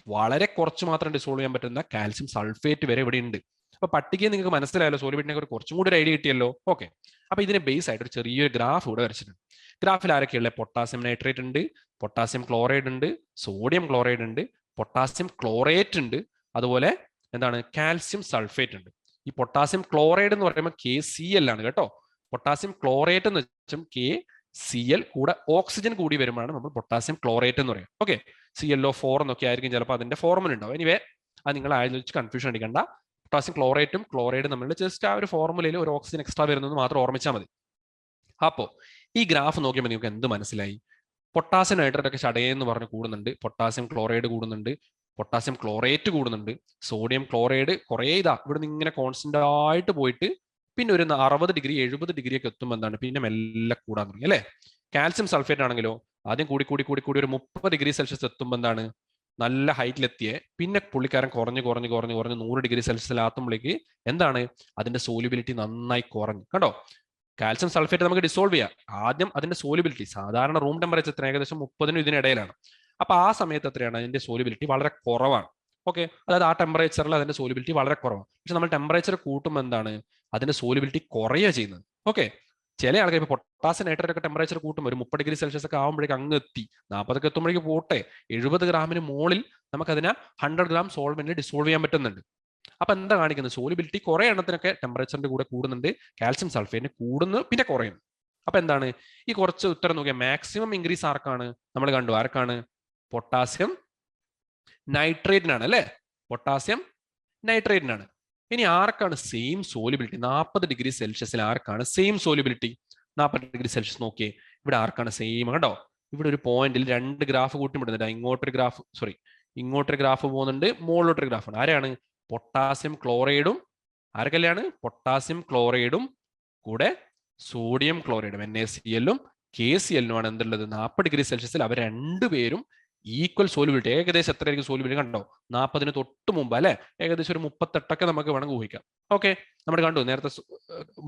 വളരെ കുറച്ച് മാത്രം ഡിസോൾവ് ചെയ്യാൻ പറ്റുന്ന കാൽസ്യം സൾഫേറ്റ് വരെ ഇവിടെ ഉണ്ട്. അപ്പൊ പട്ടികയെ നിങ്ങൾക്ക് മനസ്സിലായല്ലോ, സോലിബിലിറ്റിനെ കുറച്ചും കൂടി ഒരു ഐഡിയ കിട്ടിയല്ലോ. ഓക്കെ, അപ്പൊ ഇതിനെ ബേസ് ആയിട്ട് ഒരു ചെറിയൊരു ഗ്രാഫ് ഇവിടെ വരച്ചിട്ടുണ്ട്. ഗ്രാഫിൽ ആരൊക്കെയുള്ള? പൊട്ടാസ്യം നൈട്രേറ്റ് ഉണ്ട്, പൊട്ടാസ്യം ക്ലോറൈഡ് ഉണ്ട്, സോഡിയം ക്ലോറൈഡ് ഉണ്ട്, പൊട്ടാസ്യം ക്ലോറേറ്റ് ഉണ്ട്, അതുപോലെ എന്താണ്, കാൽസ്യം സൾഫേറ്റ് ഉണ്ട്. ഈ പൊട്ടാസ്യം ക്ലോറൈഡ് എന്ന് പറയുമ്പോൾ KCl ആണ് കേട്ടോ. പൊട്ടാസ്യം ക്ലോറേറ്റ് എന്ന് വെച്ചാൽ KCl കൂടെ ഓക്സിജൻ കൂടി വരുമ്പോഴാണ് നമ്മൾ പൊട്ടാസ്യം ക്ലോറേറ്റ് എന്ന് പറയാം. ഓക്കെ, ClO4 എന്നൊക്കെ ആയിരിക്കും ചിലപ്പോൾ അതിന്റെ ഫോർമുല ഉണ്ടാവും. എനിവേ അത് നിങ്ങൾ ആലോചിച്ച് കൺഫ്യൂഷൻ അടിക്കണ്ട. പൊട്ടാസ്യം ക്ലോറേറ്റും ക്ലോറൈഡും തമ്മിൽ ജസ്റ്റ് ആ ഒരു ഫോർമുലയിൽ ഒരു ഓക്സിജൻ എക്സ്ട്രാ വരുന്നത് മാത്രം ഓർമ്മിച്ചാൽ മതി. അപ്പോ ഈ ഗ്രാഫ് നോക്കിയപ്പോൾ നിങ്ങൾക്ക് എന്ത് മനസ്സിലായി? പൊട്ടാസ്യം നൈട്രേറ്റ് ഒക്കെ ചടയെന്ന് പറഞ്ഞ് കൂടുന്നുണ്ട്, പൊട്ടാസ്യം ക്ലോറൈഡ് കൂടുന്നുണ്ട്, പൊട്ടാസ്യം ക്ലോറേറ്റ് കൂടുന്നുണ്ട്, സോഡിയം ക്ലോറൈഡ് കുറേ ഇതാ ഇവിടെ നിന്ന് ഇങ്ങനെ കോൺസ്റ്റന്റ് ആയിട്ട് പോയിട്ട് പിന്നെ ഒരു 60 ഡിഗ്രി 70 ഡിഗ്രി ഒക്കെ എത്തുമ്പോൾ എന്താണ്, പിന്നെ മെല്ലെ കൂടാൻ തുടങ്ങി അല്ലേ. കാൽസ്യം സൾഫേറ്റ് ആണെങ്കിലോ ആദ്യം കൂടി കൂടി കൂടി കൂടി ഒരു 30 ഡിഗ്രി സെൽഷ്യസ് എത്തുമ്പോൾ എന്താണ്, നല്ല ഹൈറ്റിലെത്തിയേ, പിന്നെ പുള്ളിക്കാരൻ കുറഞ്ഞ് കുറഞ്ഞ് കുറഞ്ഞ് കുറഞ്ഞ് 100 ഡിഗ്രി സെൽഷ്യസിലാത്തുമ്പോഴേക്ക് എന്താണ്, അതിന്റെ സോലിബിലിറ്റി നന്നായി കുറഞ്ഞു. കണ്ടോ, കാൽസ്യം സൾഫേറ്റ് നമുക്ക് ഡിസോൾവ് ചെയ്യാം. ആദ്യം അതിന്റെ സോലിബിലിറ്റി സാധാരണ റൂം ടെമ്പറേച്ചർ ഏകദേശം 30-നും ഇതിനിടയിലാണ്. അപ്പൊ ആ സമയത്ത് എത്രയാണ്, അതിന്റെ സോലിബിലിറ്റി വളരെ കുറവാണ്. ഓക്കെ, അതായത് ആ ടെമ്പറേച്ചറിൽ അതിന്റെ സോലിബിലിറ്റി വളരെ കുറവാണ്. പക്ഷെ നമ്മൾ ടെമ്പറേച്ചർ കൂട്ടുമ്പോൾ എന്താണ്, അതിന്റെ സോലിബിലിറ്റി കുറയുക ചെയ്യുന്നത്. ഓക്കെ, ചില ആൾക്കാർ ഇപ്പോൾ പൊട്ടാസ്യം നൈട്രേറ്റ് ഒക്കെ ടെമ്പറേച്ചർ കൂട്ടുമ്പോൾ ഒരു 30 ഡിഗ്രി സെൽഷ്യസ് ഒക്കെ ആകുമ്പോഴേക്ക് അങ്ങ് എത്തി 40 ഒക്കെ എത്തുമ്പോഴേക്ക് പോട്ടെ 70 ഗ്രാമിന് മുകളിൽ നമുക്ക് അതിനെ 100 ഗ്രാം സോൾവെന്റിൽ ഡിസോൾവ് ചെയ്യാൻ പറ്റുന്നുണ്ട്. അപ്പൊ എന്താ കാണിക്കുന്നത്, സോലിബിലിറ്റി കുറെ എണ്ണത്തിനൊക്കെ ടെമ്പറേച്ചറിന്റെ കൂടെ കൂടുന്നുണ്ട്, കാൽസ്യം സൾഫേറ്റിന് കൂടുന്നു പിന്നെ കുറയുന്നു. അപ്പൊ എന്താണ്, ഈ കുറച്ച് ഉത്തരം നോക്കിയാൽ മാക്സിമം ഇൻക്രീസ് ആർക്കാണ്, നമ്മൾ കണ്ടു ആർക്കാണ്, പൊട്ടാസ്യം നൈട്രേറ്റിനാണ് അല്ലെ, പൊട്ടാസ്യം നൈട്രേറ്റിനാണ്. ഇനി ആർക്കാണ് സെയിം സോലിബിലിറ്റി? 40 ഡിഗ്രി സെൽഷ്യസിൽ ആർക്കാണ് സെയിം സോലിബിലിറ്റി? 40 ഡിഗ്രി സെൽഷ്യസ് നോക്കിയേ, ഇവിടെ ആർക്കാണ് സെയിം? കണ്ടോ, ഇവിടെ ഒരു പോയിന്റിൽ 2 ഗ്രാഫ് കൂട്ടിമുട്ടുന്നുണ്ട്. ഇങ്ങോട്ടൊരു ഗ്രാഫ് പോകുന്നുണ്ട്, മുകളിലോട്ടൊരു ഗ്രാഫ് ആണ്. ആരാണ്? പൊട്ടാസ്യം ക്ലോറൈഡും ആർക്കല്ലാണ്, പൊട്ടാസ്യം ക്ലോറൈഡും കൂടെ സോഡിയം ക്ലോറൈഡും NaCl-ഉം KCl-ഉം ആണ് എന്തുള്ളത്, 40 ഡിഗ്രി സെൽഷ്യസിൽ അവർ രണ്ടുപേരും ഈക്വൽ സോലിബിലിറ്റി. ഏകദേശം എത്രയായിരിക്കും സോലിബിലിറ്റി? കണ്ടോ, 40-ന് തൊട്ട് മുമ്പ് അല്ലെ, ഏകദേശം ഒരു 38 നമുക്ക് വേണമെങ്കിൽ ഊഹിക്കാം. ഓക്കെ, നമ്മൾ കണ്ടു നേരത്തെ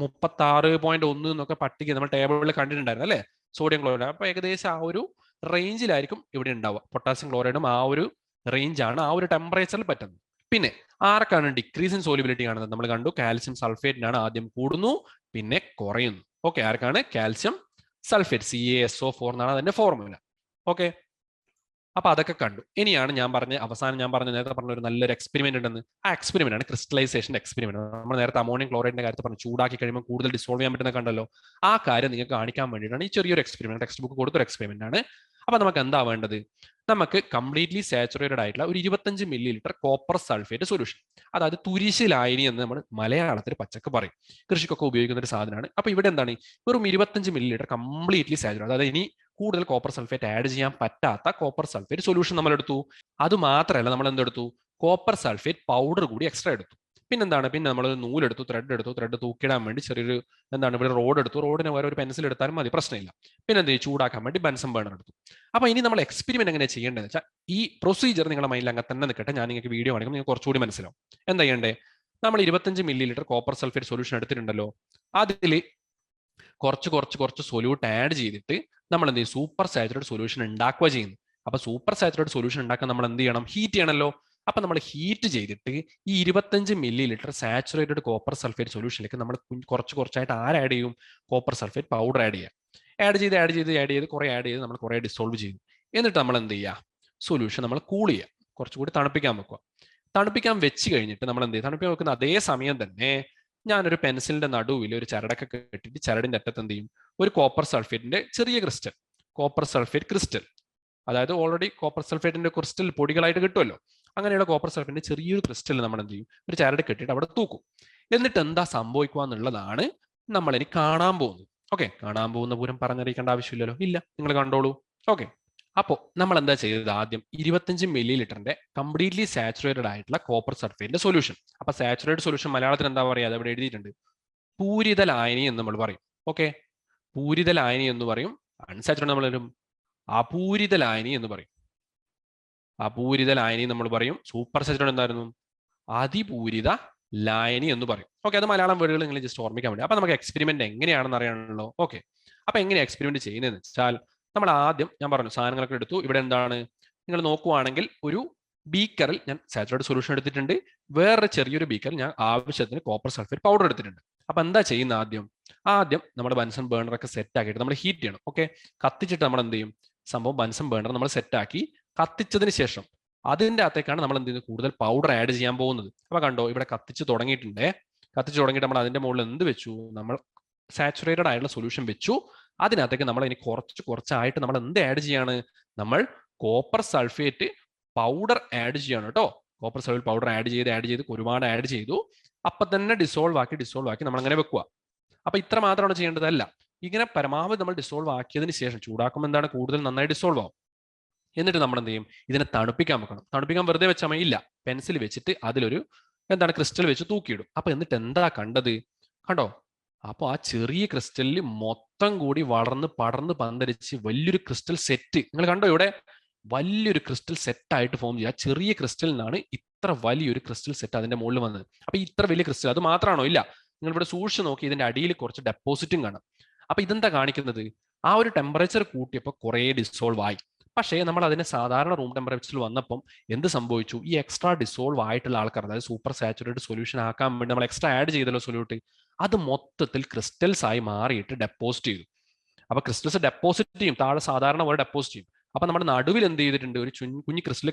36.1 എന്നൊക്കെ പട്ടിക നമ്മൾ ടേബിളിൽ കണ്ടിട്ടുണ്ടായിരുന്നു അല്ലെ, സോഡിയം ക്ലോറൈഡ്. അപ്പൊ ഏകദേശം ആ ഒരു റേഞ്ചിലായിരിക്കും ഇവിടെ ഉണ്ടാവുക. പൊട്ടാസ്യം ക്ലോറൈഡും ആ ഒരു റേഞ്ചാണ്, ആ ഒരു ടെമ്പറേച്ചറിൽ പറ്റുന്നത്. പിന്നെ ആർക്കാണ് ഡിക്രീസ് ഇൻ സോലിബിലിറ്റി കാണുന്നത്? നമ്മൾ കണ്ടു കാൽസ്യം സൾഫേറ്റിനാണ് ആദ്യം കൂടുന്നു പിന്നെ കുറയുന്നു. ഓക്കെ, ആർക്കാണ്? കാൽസ്യം സൾഫേറ്റ്, CaSO4 എന്നാണ് അതിന്റെ ഫോർമുല. ഓക്കെ, അപ്പൊ അതൊക്കെ കണ്ടു. ഇനിയാണ് അവസാനം ഞാൻ പറഞ്ഞ നേരത്തെ പറഞ്ഞ ഒരു നല്ലൊരു എക്സ്പെരിമെന്റ് ഉണ്ടെന്ന്. ആ എക്സ്പെരിമെന്റ് ആണ് ക്രിസ്റ്റലൈസേഷൻ എക്സ്പെരിമെന്റ്. നമ്മൾ നേരത്തെ അമോണിയം ക്ലോറൈഡിന്റെ കാര്യത്തിൽ പറഞ്ഞു, ചൂടാക്കി കഴിയുമ്പോൾ കൂടുതൽ ഡിസോൾവ് ചെയ്യാൻ പറ്റുന്ന കണ്ടല്ലോ. ആ കാര്യം നിങ്ങൾക്ക് കാണിക്കാൻ വേണ്ടിയിട്ടാണ് ഈ ചെറിയൊരു എക്സ്പെരിമെന്റ്, ടെക്സ്റ്റ് ബുക്ക് കൊടുത്തൊരു എക്സ്പെരിമെന്റ് ആണ്. അപ്പൊ നമുക്ക് എന്താ വേണ്ടത്, നമുക്ക് കംപ്ലീറ്റ്ലി സാച്ചുറേറ്റഡ് ആയിട്ടുള്ള ഒരു 25 ml കോപ്പർ സൾഫേറ്റ് സൊല്യൂഷൻ, അതായത് തുരിശ് ലായനി എന്ന് നമ്മൾ മലയാളത്തിൽ പച്ചക്ക് പറയും, കൃഷിക്കൊക്കെ ഉപയോഗിക്കുന്ന ഒരു സാധനമാണ്. അപ്പൊ ഇവിടെ എന്താണ്, വെറും 25 ml കംപ്ലീറ്റ്ലി സാച്ചുറേറ്റഡ്, അതായത് ഇനി കൂടുതൽ കോപ്പർ സൾഫേറ്റ് ആഡ് ചെയ്യാൻ പറ്റാത്ത കോപ്പർ സൾഫേറ്റ് സൊല്യൂഷൻ നമ്മൾ എടുത്തു. അത് മാത്രമല്ല, നമ്മൾ എന്തെടുത്തു, കോപ്പർ സൾഫേറ്റ് പൗഡർ കൂടി എക്സ്ട്രാ എടുത്തു. പിന്നെ നമ്മൾ നൂലെടുത്തു, ത്രെഡ് തൂക്കിടാൻ വേണ്ടി ചെറിയൊരു ഇവിടെ റോഡ് എടുത്തു, റോഡിന് വേറെ ഒരു പെൻസിൽ എടുത്താലും മതി, പ്രശ്നമില്ല. പിന്നെ എന്ത് ചെയ്യും, ചൂടാക്കാൻ വേണ്ടി ബൻസം ബേണർ എടുത്തു. അപ്പൊ ഇനി നമ്മൾ എക്സ്പെരിമെന്റ് എങ്ങനെ ചെയ്യേണ്ടതെന്ന് വെച്ചാൽ, ഈ പ്രൊസീജിയർ നിങ്ങളുടെ മൈൻഡിൽ അങ്ങനെ തന്നെ നിൽക്കട്ടെ, ഞാൻ നിങ്ങൾക്ക് വീഡിയോ കാണിക്കും, നിങ്ങൾക്ക് കുറച്ചുകൂടി മനസ്സിലാവും. എന്താ ചെയ്യണ്ടേ, നമ്മൾ 25 ml കോപ്പർ സൾഫേറ്റ് സൊല്യൂഷൻ എടുത്തിട്ടുണ്ടല്ലോ, അതിൽ കുറച്ച് സൊല്യൂട്ട് ആഡ് ചെയ്തിട്ട് നമ്മൾ എന്ത് ചെയ്യും, സൂപ്പർ സാച്ചുറേറ്റഡ് സൊല്യൂഷൻ ഉണ്ടാക്കുക ചെയ്യുന്നു. അപ്പൊ സൂപ്പർ സാച്ചുറേറ്റഡ് സൊല്യൂഷൻ ഉണ്ടാക്കാൻ നമ്മൾ എന്ത് ചെയ്യണം, ഹീറ്റ് ചെയ്യണമല്ലോ. അപ്പൊ നമ്മൾ ഹീറ്റ് ചെയ്തിട്ട് ഈ 25 ml സാച്ചുറേറ്റഡ് കോപ്പർ സൾഫേറ്റ് സൊല്യൂഷനിലേക്ക് നമ്മൾ കുറച്ചായിട്ട് ആഡ് ചെയ്യും, കോപ്പർ സൾഫേറ്റ് പൗഡർ ആഡ് ചെയ്യാം. ആഡ് ചെയ്ത് കുറെ ആഡ് ചെയ്ത് നമ്മൾ കുറെ ഡിസോൾവ് ചെയ്യും. എന്നിട്ട് നമ്മൾ എന്ത് ചെയ്യുക, സൊല്യൂഷൻ നമ്മൾ കൂൾ ചെയ്യുക, കുറച്ചുകൂടി തണുപ്പിക്കാൻ വെക്കുക. തണുപ്പിക്കാൻ വെച്ച് കഴിഞ്ഞിട്ട് നമ്മൾ എന്ത് ചെയ്യും, തണുപ്പിക്കാൻ വെക്കുന്ന അതേ സമയം തന്നെ ഞാനൊരു പെൻസിലിന്റെ നടുവിൽ ഒരു ചരടൊക്കെ കെട്ടിട്ട് ചരടിന്റെ അറ്റത്ത് എന്ത് ചെയ്യും, ഒരു കോപ്പർ സൾഫേറ്റിന്റെ ചെറിയ ക്രിസ്റ്റൽ, കോപ്പർ സൾഫേറ്റ് ക്രിസ്റ്റൽ, അതായത് ഓൾറെഡി കോപ്പർ സൾഫേറ്റിന്റെ ക്രിസ്റ്റൽ പൊടികളായിട്ട് കിട്ടുമല്ലോ, അങ്ങനെയുള്ള കോപ്പർ സൾഫേറ്റിന്റെ ചെറിയൊരു ക്രിസ്റ്റൽ നമ്മൾ എന്ത് ചെയ്യും, ഒരു ചരട് കെട്ടിയിട്ട് അവിടെ തൂക്കും. എന്നിട്ട് എന്താ സംഭവിക്കുക എന്നുള്ളതാണ് നമ്മൾ ഇനി കാണാൻ പോകുന്നത്. ഓക്കെ, കാണാൻ പോകുന്ന പൂരം പറഞ്ഞറിയിക്കേണ്ട ആവശ്യമില്ലല്ലോ, ഇല്ല, നിങ്ങൾ കണ്ടോളൂ. ഓക്കെ, അപ്പോൾ നമ്മൾ എന്താ ചെയ്തത്, ആദ്യം 25 ml കംപ്ലീറ്റ്ലി സാച്ചുറേറ്റഡ് ആയിട്ടുള്ള കോപ്പർ സൾഫേറ്റിന്റെ സൊല്യൂഷൻ. അപ്പൊ സാച്ചുറേറ്റഡ് സൊല്യൂഷൻ മലയാളത്തിൽ എന്താ പറയുക, അത് ഇവിടെ എഴുതിയിട്ടുണ്ട്, പൂരിത ലായനി എന്ന് നമ്മൾ പറയും. ഓക്കെ, പൂരിത ലായനി എന്ന് പറയും. അൺസാച്ചുറേറ്റഡ് നമ്മൾ അപൂരിത ലായനി എന്ന് പറയും. അപൂരിത ലായനി നമ്മൾ പറയും. സൂപ്പർ സാച്ചുറേറ്റഡ് എന്തായിരുന്നു, അതിപൂരിത ലായനി എന്ന് പറയും. ഓക്കെ, അത് മലയാളം വേർഡുകൾ നിങ്ങൾ ജസ്റ്റ് ഓർമ്മിക്കാൻ വേണ്ടി. അപ്പൊ നമുക്ക് എക്സ്പെരിമെന്റ് എങ്ങനെയാണെന്ന് അറിയാണല്ലോ. ഓക്കെ, അപ്പൊ എങ്ങനെയാണ് എക്സ്പെരിമെന്റ് ചെയ്യുന്നതെന്ന് വെച്ചാൽ, നമ്മൾ ആദ്യം ഞാൻ പറഞ്ഞു സാധനങ്ങളൊക്കെ എടുത്തു. ഇവിടെ എന്താണ്, നിങ്ങൾ നോക്കുവാണെങ്കിൽ ഒരു ബീക്കറിൽ ഞാൻ സാച്ചുറേറ്റഡ് സൊല്യൂഷൻ എടുത്തിട്ടുണ്ട്, വേറൊരു ചെറിയൊരു ബീക്കറിൽ ഞാൻ ആവശ്യത്തിന് കോപ്പർ സൾഫേറ്റ് പൗഡർ എടുത്തിട്ടുണ്ട്. അപ്പൊ എന്താ ചെയ്യുന്ന, ആദ്യം നമ്മുടെ ബൻസൺ ബേണർ ഒക്കെ സെറ്റ് ആക്കിയിട്ട് നമ്മൾ ഹീറ്റ് ചെയ്യണം. ഓക്കെ, കത്തിച്ചിട്ട് നമ്മൾ എന്ത് ചെയ്യും, സംഭവം ബൻസൺ ബേണർ നമ്മൾ സെറ്റ് ആക്കി കത്തിച്ചതിന് ശേഷം അതിന്റെ അകത്തേക്കാണ് നമ്മൾ എന്ത് ചെയ്യുന്നത്, കൂടുതൽ പൗഡർ ആഡ് ചെയ്യാൻ പോകുന്നത്. അപ്പൊ കണ്ടോ, ഇവിടെ കത്തിച്ച് തുടങ്ങിയിട്ടുണ്ട്. കത്തിച്ച് തുടങ്ങിയിട്ട് നമ്മൾ അതിന്റെ മുകളിൽ എന്ത് വെച്ചു, നമ്മൾ സാച്ചുറേറ്റഡ് ആയിട്ടുള്ള സൊല്യൂഷൻ വെച്ചു. അതിനകത്തേക്ക് നമ്മൾ ഇനി കുറച്ചായിട്ട് നമ്മൾ എന്ത് ആഡ് ചെയ്യാണ്, നമ്മൾ കോപ്പർ സൾഫേറ്റ് പൗഡർ ആഡ് ചെയ്യാണ് കേട്ടോ. കോപ്പർ സൾഫേറ്റ് പൗഡർ ആഡ് ചെയ്ത് ഒരുപാട് ആഡ് ചെയ്തു. അപ്പൊ തന്നെ ഡിസോൾവ് ആക്കി നമ്മൾ അങ്ങനെ വെക്കുക. അപ്പൊ ഇത്ര മാത്രമാണ് ചെയ്യേണ്ടതല്ല, ഇങ്ങനെ പരമാവധി നമ്മൾ ഡിസോൾവ് ആക്കിയതിന് ശേഷം ചൂടാക്കുമ്പോൾ എന്താണ്, കൂടുതൽ നന്നായി ഡിസോൾവ് ആവും. എന്നിട്ട് നമ്മൾ എന്ത് ചെയ്യും, ഇതിനെ തണുപ്പിക്കാൻ വെക്കണം. തണുപ്പിക്കാൻ വെറുതെ വെച്ചാൽ മതി, ഇല്ല, പെൻസിൽ വെച്ചിട്ട് അതിലൊരു ക്രിസ്റ്റൽ വെച്ച് തൂക്കിയിടും. അപ്പൊ എന്നിട്ട് എന്താ കണ്ടത്, കണ്ടോ, അപ്പൊ ആ ചെറിയ ക്രിസ്റ്റലിൽ മൊത്തം കൂടി വളർന്ന് പടർന്ന് പന്തരിച്ച് വലിയൊരു ക്രിസ്റ്റൽ സെറ്റ്, നിങ്ങൾ കണ്ടോ, ഇവിടെ വലിയൊരു ക്രിസ്റ്റൽ സെറ്റ് ആയിട്ട് ഫോം ചെയ്യുക. ചെറിയ ക്രിസ്റ്റലിൽ നിന്നാണ് ഇത്ര വലിയൊരു ക്രിസ്റ്റൽ സെറ്റ് അതിന്റെ മുകളിൽ വന്നത്. അപ്പൊ ഇത്ര വലിയ ക്രിസ്റ്റൽ അത് മാത്രമാണോ, ഇല്ല, നിങ്ങൾ ഇവിടെ സൂക്ഷിച്ച് നോക്കി, ഇതിന്റെ അടിയിൽ കുറച്ച് ഡെപ്പോസിറ്റും കാണാം. അപ്പൊ ഇതെന്താ കാണിക്കുന്നത്, ആ ഒരു ടെമ്പറേച്ചർ കൂട്ടിയപ്പോൾ കുറേ ഡിസോൾവ് ആയി. പക്ഷേ നമ്മൾ അതിനെ സാധാരണ റൂം ടെമ്പറേച്ചറിൽ വന്നപ്പം എന്ത് സംഭവിച്ചു, ഈ എക്സ്ട്രാ ഡിസോൾവ് ആയിട്ടുള്ള ആൾക്കാർ, അതായത് സൂപ്പർ സാച്ചുറേറ്റഡ് സൊല്യൂഷൻ ആക്കാൻ വേണ്ടി നമ്മൾ എക്സ്ട്രാ ആഡ് ചെയ്തല്ലോ സൊല്യൂട്ട്, അത് മൊത്തത്തിൽ ക്രിസ്റ്റൽസ് ആയി മാറിയിട്ട് ഡെപ്പോസിറ്റ് ചെയ്തു. അപ്പൊ ക്രിസ്റ്റൽസ് ഡെപ്പോസിറ്റ് ചെയ്യും, താഴെ സാധാരണ പോലെ ഡെപ്പോസിറ്റ് ചെയ്യും. അപ്പൊ നമ്മുടെ നടുവിൽ എന്ത് ചെയ്തിട്ടുണ്ട്, ഒരു കുഞ്ഞു ക്രിസ്റ്റൽ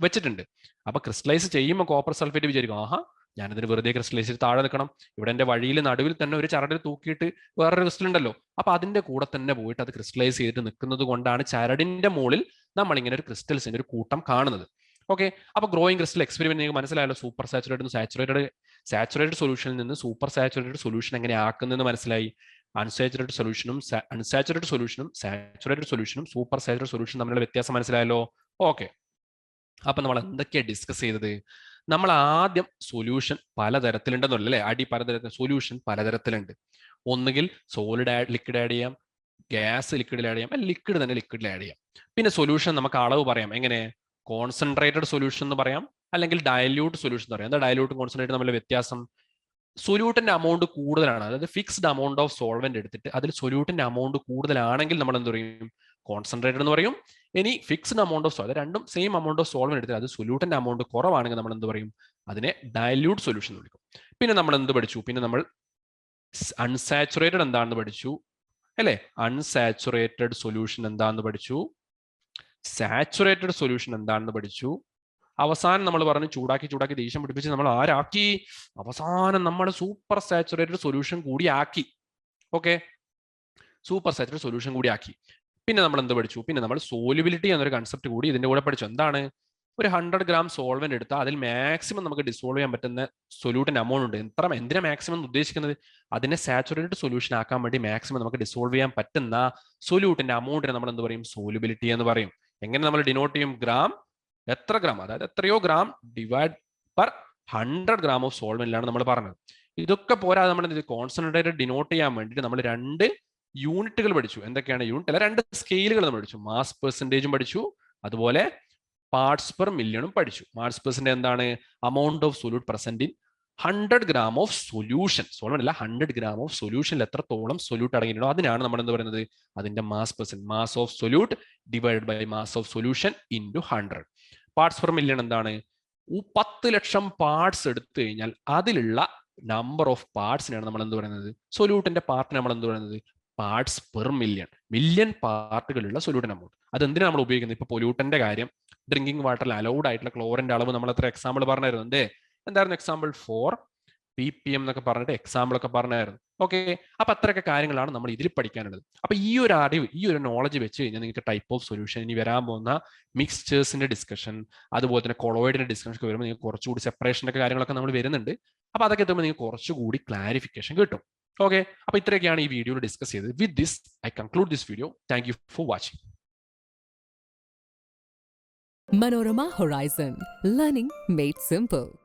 വെച്ചിട്ടുണ്ട്. അപ്പൊ ക്രിസ്റ്റലൈസ് ചെയ്യുമ്പോൾ കോപ്പർ സൾഫേറ്റ് വിചാരിക്കും, ആഹാ, ഞാനിതിന് വെറുതെ ക്രിസ്റ്റലൈസ് ചെയ്ത് താഴെ നിൽക്കണം, ഇവിടെ എന്റെ വഴിയിൽ നടുവിൽ തന്നെ ഒരു ചരടിൽ തൂക്കിയിട്ട് വേറൊരു ക്രിസ്റ്റൽ ഉണ്ടല്ലോ, അപ്പൊ അതിന്റെ കൂടെ തന്നെ പോയിട്ട് അത് ക്രിസ്റ്റലൈസ് ചെയ്തിട്ട് നിൽക്കുന്നത് കൊണ്ടാണ് ചരടിന്റെ മുകളിൽ നമ്മൾ ഇങ്ങനെ ഒരു ക്രിസ്റ്റൽസിന്റെ ഒരു കൂട്ടം കാണുന്നത്. ഓക്കെ, അപ്പൊ ഗ്രോയിങ് ക്രിസ്റ്റൽ എക്സ്പെരിമെന്റ് നിങ്ങൾക്ക് മനസ്സിലായല്ലോ. സൂപ്പർ സാച്ചുറേറ്റഡ് സൊല്യൂഷനിൽ നിന്ന് സൂപ്പർ സാച്ചുറേറ്റഡ് സൊല്യൂഷൻ എങ്ങനെ ആക്കുന്നതെന്ന് മനസ്സിലായി. അൺസാച്ചുറേറ്റഡ് സൊല്യൂഷനും സാച്ചുറേറ്റഡ് സൊല്യൂഷനും സൂപ്പർ സാച്ചുറേറ്റഡ് സൊല്യൂഷനും തമ്മിലുള്ള വ്യത്യാസം മനസ്സിലായല്ലോ. ഓക്കെ, അപ്പൊ നമ്മൾ എന്തൊക്കെയാണ് ഡിസ്കസ് ചെയ്തത്, നമ്മൾ ആദ്യം സൊല്യൂഷൻ പലതരത്തിലുണ്ടെന്നല്ല അല്ലേ, സൊല്യൂഷൻ പലതരത്തിലുണ്ട്. ഒന്നുകിൽ സോളിഡ് ലിക്വിഡ് ആഡ് ചെയ്യാം, ഗ്യാസ് ലിക്വിഡിൽ ആഡ് ചെയ്യാം, ലിക്വിഡ് തന്നെ ലിക്വിഡിൽ ആഡ് ചെയ്യാം. പിന്നെ സൊല്യൂഷൻ നമുക്ക് അളവ് പറയാം, എങ്ങനെ, കോൺസെൻട്രേറ്റഡ് സൊല്യൂഷൻ എന്ന് പറയാം, അല്ലെങ്കിൽ ഡയല്യൂട്ട് സൊല്യൂഷൻ എന്ന് പറയാം. എന്താ ഡയല്യൂട്ട് കോൺസെൻട്രേറ്റ് തമ്മിലുള്ള വ്യത്യാസം, സൊല്യൂട്ടിന്റെ അമൗണ്ട് കൂടുതലാണ്, അതായത് ഫിക്സ്ഡ് അമൗണ്ട് ഓഫ് സോൾവെന്റ് എടുത്തിട്ട് അതിൽ സൊല്യൂട്ടിന്റെ അമൗണ്ട് കൂടുതലാണെങ്കിൽ നമ്മൾ എന്ത് പറയും, കോൺസെൻട്രേറ്റഡ് എന്ന് പറയും. ഇനി ഫിക്സ്ഡ് അമൗണ്ട് ഓഫ് സോൾവെന്റ്, രണ്ടും സെയിം അമൗണ്ട് ഓഫ് സോൾവെന്റ് എടുത്തിട്ട് അത് സൊല്യൂട്ടിന്റെ അമൗണ്ട് കുറവാണെങ്കിൽ നമ്മൾ എന്ത് പറയും, അതിനെ ഡയല്യൂട്ട് സൊല്യൂഷൻ എന്ന് വിളിക്കും. പിന്നെ നമ്മൾ എന്ത് പഠിച്ചു, പിന്നെ നമ്മൾ അൺസാച്ചുറേറ്റഡ് എന്താണെന്ന് പഠിച്ചു അല്ലേ, അൺസാച്ചുറേറ്റഡ് സൊല്യൂഷൻ എന്താണെന്ന് പഠിച്ചു, സാച്ചുറേറ്റഡ് സൊല്യൂഷൻ എന്താണെന്ന് പഠിച്ചു. അവസാനം നമ്മൾ പറഞ്ഞു ചൂടാക്കി ദേഷ്യം പിടിപ്പിച്ച് നമ്മൾ ആരാക്കി, അവസാനം നമ്മൾ സൂപ്പർ സാച്ചുറേറ്റഡ് സൊല്യൂഷൻ കൂടി ആക്കി. ഓക്കെ, സൂപ്പർ സാച്ചുറേറ്റഡ് സൊല്യൂഷൻ കൂടി ആക്കി. പിന്നെ നമ്മൾ എന്ത് പഠിച്ചു, പിന്നെ നമ്മൾ സോലുബിലിറ്റി എന്നൊരു കൺസെപ്റ്റ് കൂടി ഇതിന്റെ കൂടെ പഠിച്ചു. എന്താണ്, ഒരു 100 gram സോൾവെന്റ് എടുത്താൽ അതിൽ മാക്സിമം നമുക്ക് ഡിസോൾവ് ചെയ്യാൻ പറ്റുന്ന സൊല്യൂട്ടിന്റെ അമൗണ്ട് ഉണ്ട്. എന്തിനാ മാക്സിമം ഉദ്ദേശിക്കുന്നത്, അതിനെ സാച്ചുറേറ്റഡ് സൊല്യൂഷൻ ആക്കാൻ വേണ്ടി മാക്സിമം നമുക്ക് ഡിസോൾവ് ചെയ്യാൻ പറ്റുന്ന സൊല്യൂട്ടിന്റെ അമൗണ്ടിനെ നമ്മൾ എന്ത് പറയും, സോലുബിലിറ്റി എന്ന് പറയും. എങ്ങനെ നമ്മൾ ഡിനോട്ട് ചെയ്യും, ഗ്രാം, എത്ര ഗ്രാം, അതായത് എത്രയോ gram divide per 100 gram of സോൾവെന്റിലാണ് നമ്മൾ പറഞ്ഞത്. ഇതൊക്കെ പോരാതെ നമ്മൾ കോൺസെൻട്രേറ്റഡ് ഡിനോട്ട് ചെയ്യാൻ വേണ്ടിയിട്ട് നമ്മൾ 2 യൂണിറ്റുകൾ പഠിച്ചു. എന്തൊക്കെയാണ് യൂണിറ്റ് അല്ല, 2 സ്കെയിലുകൾ നമ്മൾ പഠിച്ചു. മാസ് പെർസെൻറ്റേജും പഠിച്ചു, അതുപോലെ പാർട്സ് പെർ മില്യണും പഠിച്ചു. മാസ് പെർസെൻറ്റേജ് എന്താണ്, amount of solute present in 100 gram of solution, solvent അല്ല, 100 gram ഓഫ് സൊല്യൂഷനിൽ എത്രത്തോളം സൊല്യൂട്ട് അടങ്ങിയിട്ടുണ്ടോ അതിനാണ് നമ്മൾ എന്ത് പറയുന്നത്, അതിന്റെ mass percent, mass of solute divide by mass of solution into 100. Parts per million എന്താണ്, 10 ലക്ഷം പാർട്സ് എടുത്തു കഴിഞ്ഞാൽ അതിലുള്ള നമ്പർ ഓഫ് പാർട്സിനാണ് നമ്മൾ എന്ത് പറയുന്നത്, സൊല്യൂട്ടിന്റെ പാർട്ടിന് നമ്മൾ എന്ത് പറയുന്നത്, പാർട്സ് പെർ മില്യൺ. മില്യൺ പാർട്ടുകളുള്ള സൊല്യൂട്ടിൻ എമൗണ്ട്. അത് എന്തിനാണ് നമ്മൾ ഉപയോഗിക്കുന്നത്, ഇപ്പൊ പൊല്യൂട്ടന്റെ കാര്യം, ഡ്രിങ്കിങ് വാട്ടറിൽ അലൗഡ് ആയിട്ടുള്ള ക്ലോറിന്റെ അളവ് നമ്മൾ എത്ര എക്സാമ്പിൾ പറഞ്ഞായിരുന്നു, എന്തേ എന്തായിരുന്നു എക്സാമ്പിൾ, 4 ppm എന്നൊക്കെ പറഞ്ഞിട്ട് എക്സാമ്പിൾ ഒക്കെ പറഞ്ഞായിരുന്നു. ഓക്കെ, അപ്പൊ അത്രയൊക്കെ കാര്യങ്ങളാണ് നമ്മൾ ഇതിൽ പഠിക്കാനുള്ളത്. അപ്പൊ ഈ ഒരു അറിവ്, ഈ ഒരു നോളജ് വെച്ച് കഴിഞ്ഞാൽ നിങ്ങൾക്ക് ടൈപ്പ് ഓഫ് സൊല്യൂഷൻ, ഇനി വരാൻ പോകുന്ന മിക്സ്ചേഴ്സിന്റെ ഡിസ്കഷൻ, അതുപോലെ തന്നെ കൊളോയിഡിന്റെ ഡിസ്കഷൻ ഒക്കെ വരുമ്പോൾ നിങ്ങൾക്ക് കുറച്ചുകൂടി സെപ്പറേഷന്റെ കാര്യങ്ങളൊക്കെ നമ്മൾ വരുന്നുണ്ട്. അപ്പൊ അതൊക്കെ എത്തുമ്പോൾ നിങ്ങൾക്ക് കുറച്ചുകൂടി ക്ലാരിഫിക്കേഷൻ കിട്ടും. ഓക്കെ, അപ്പൊ ഇത്രയൊക്കെയാണ് ഈ വീഡിയോയിൽ ഡിസ്കസ് ചെയ്തത്. With this I conclude this video. Thank you for watching. Manorama Horizon, learning made simple.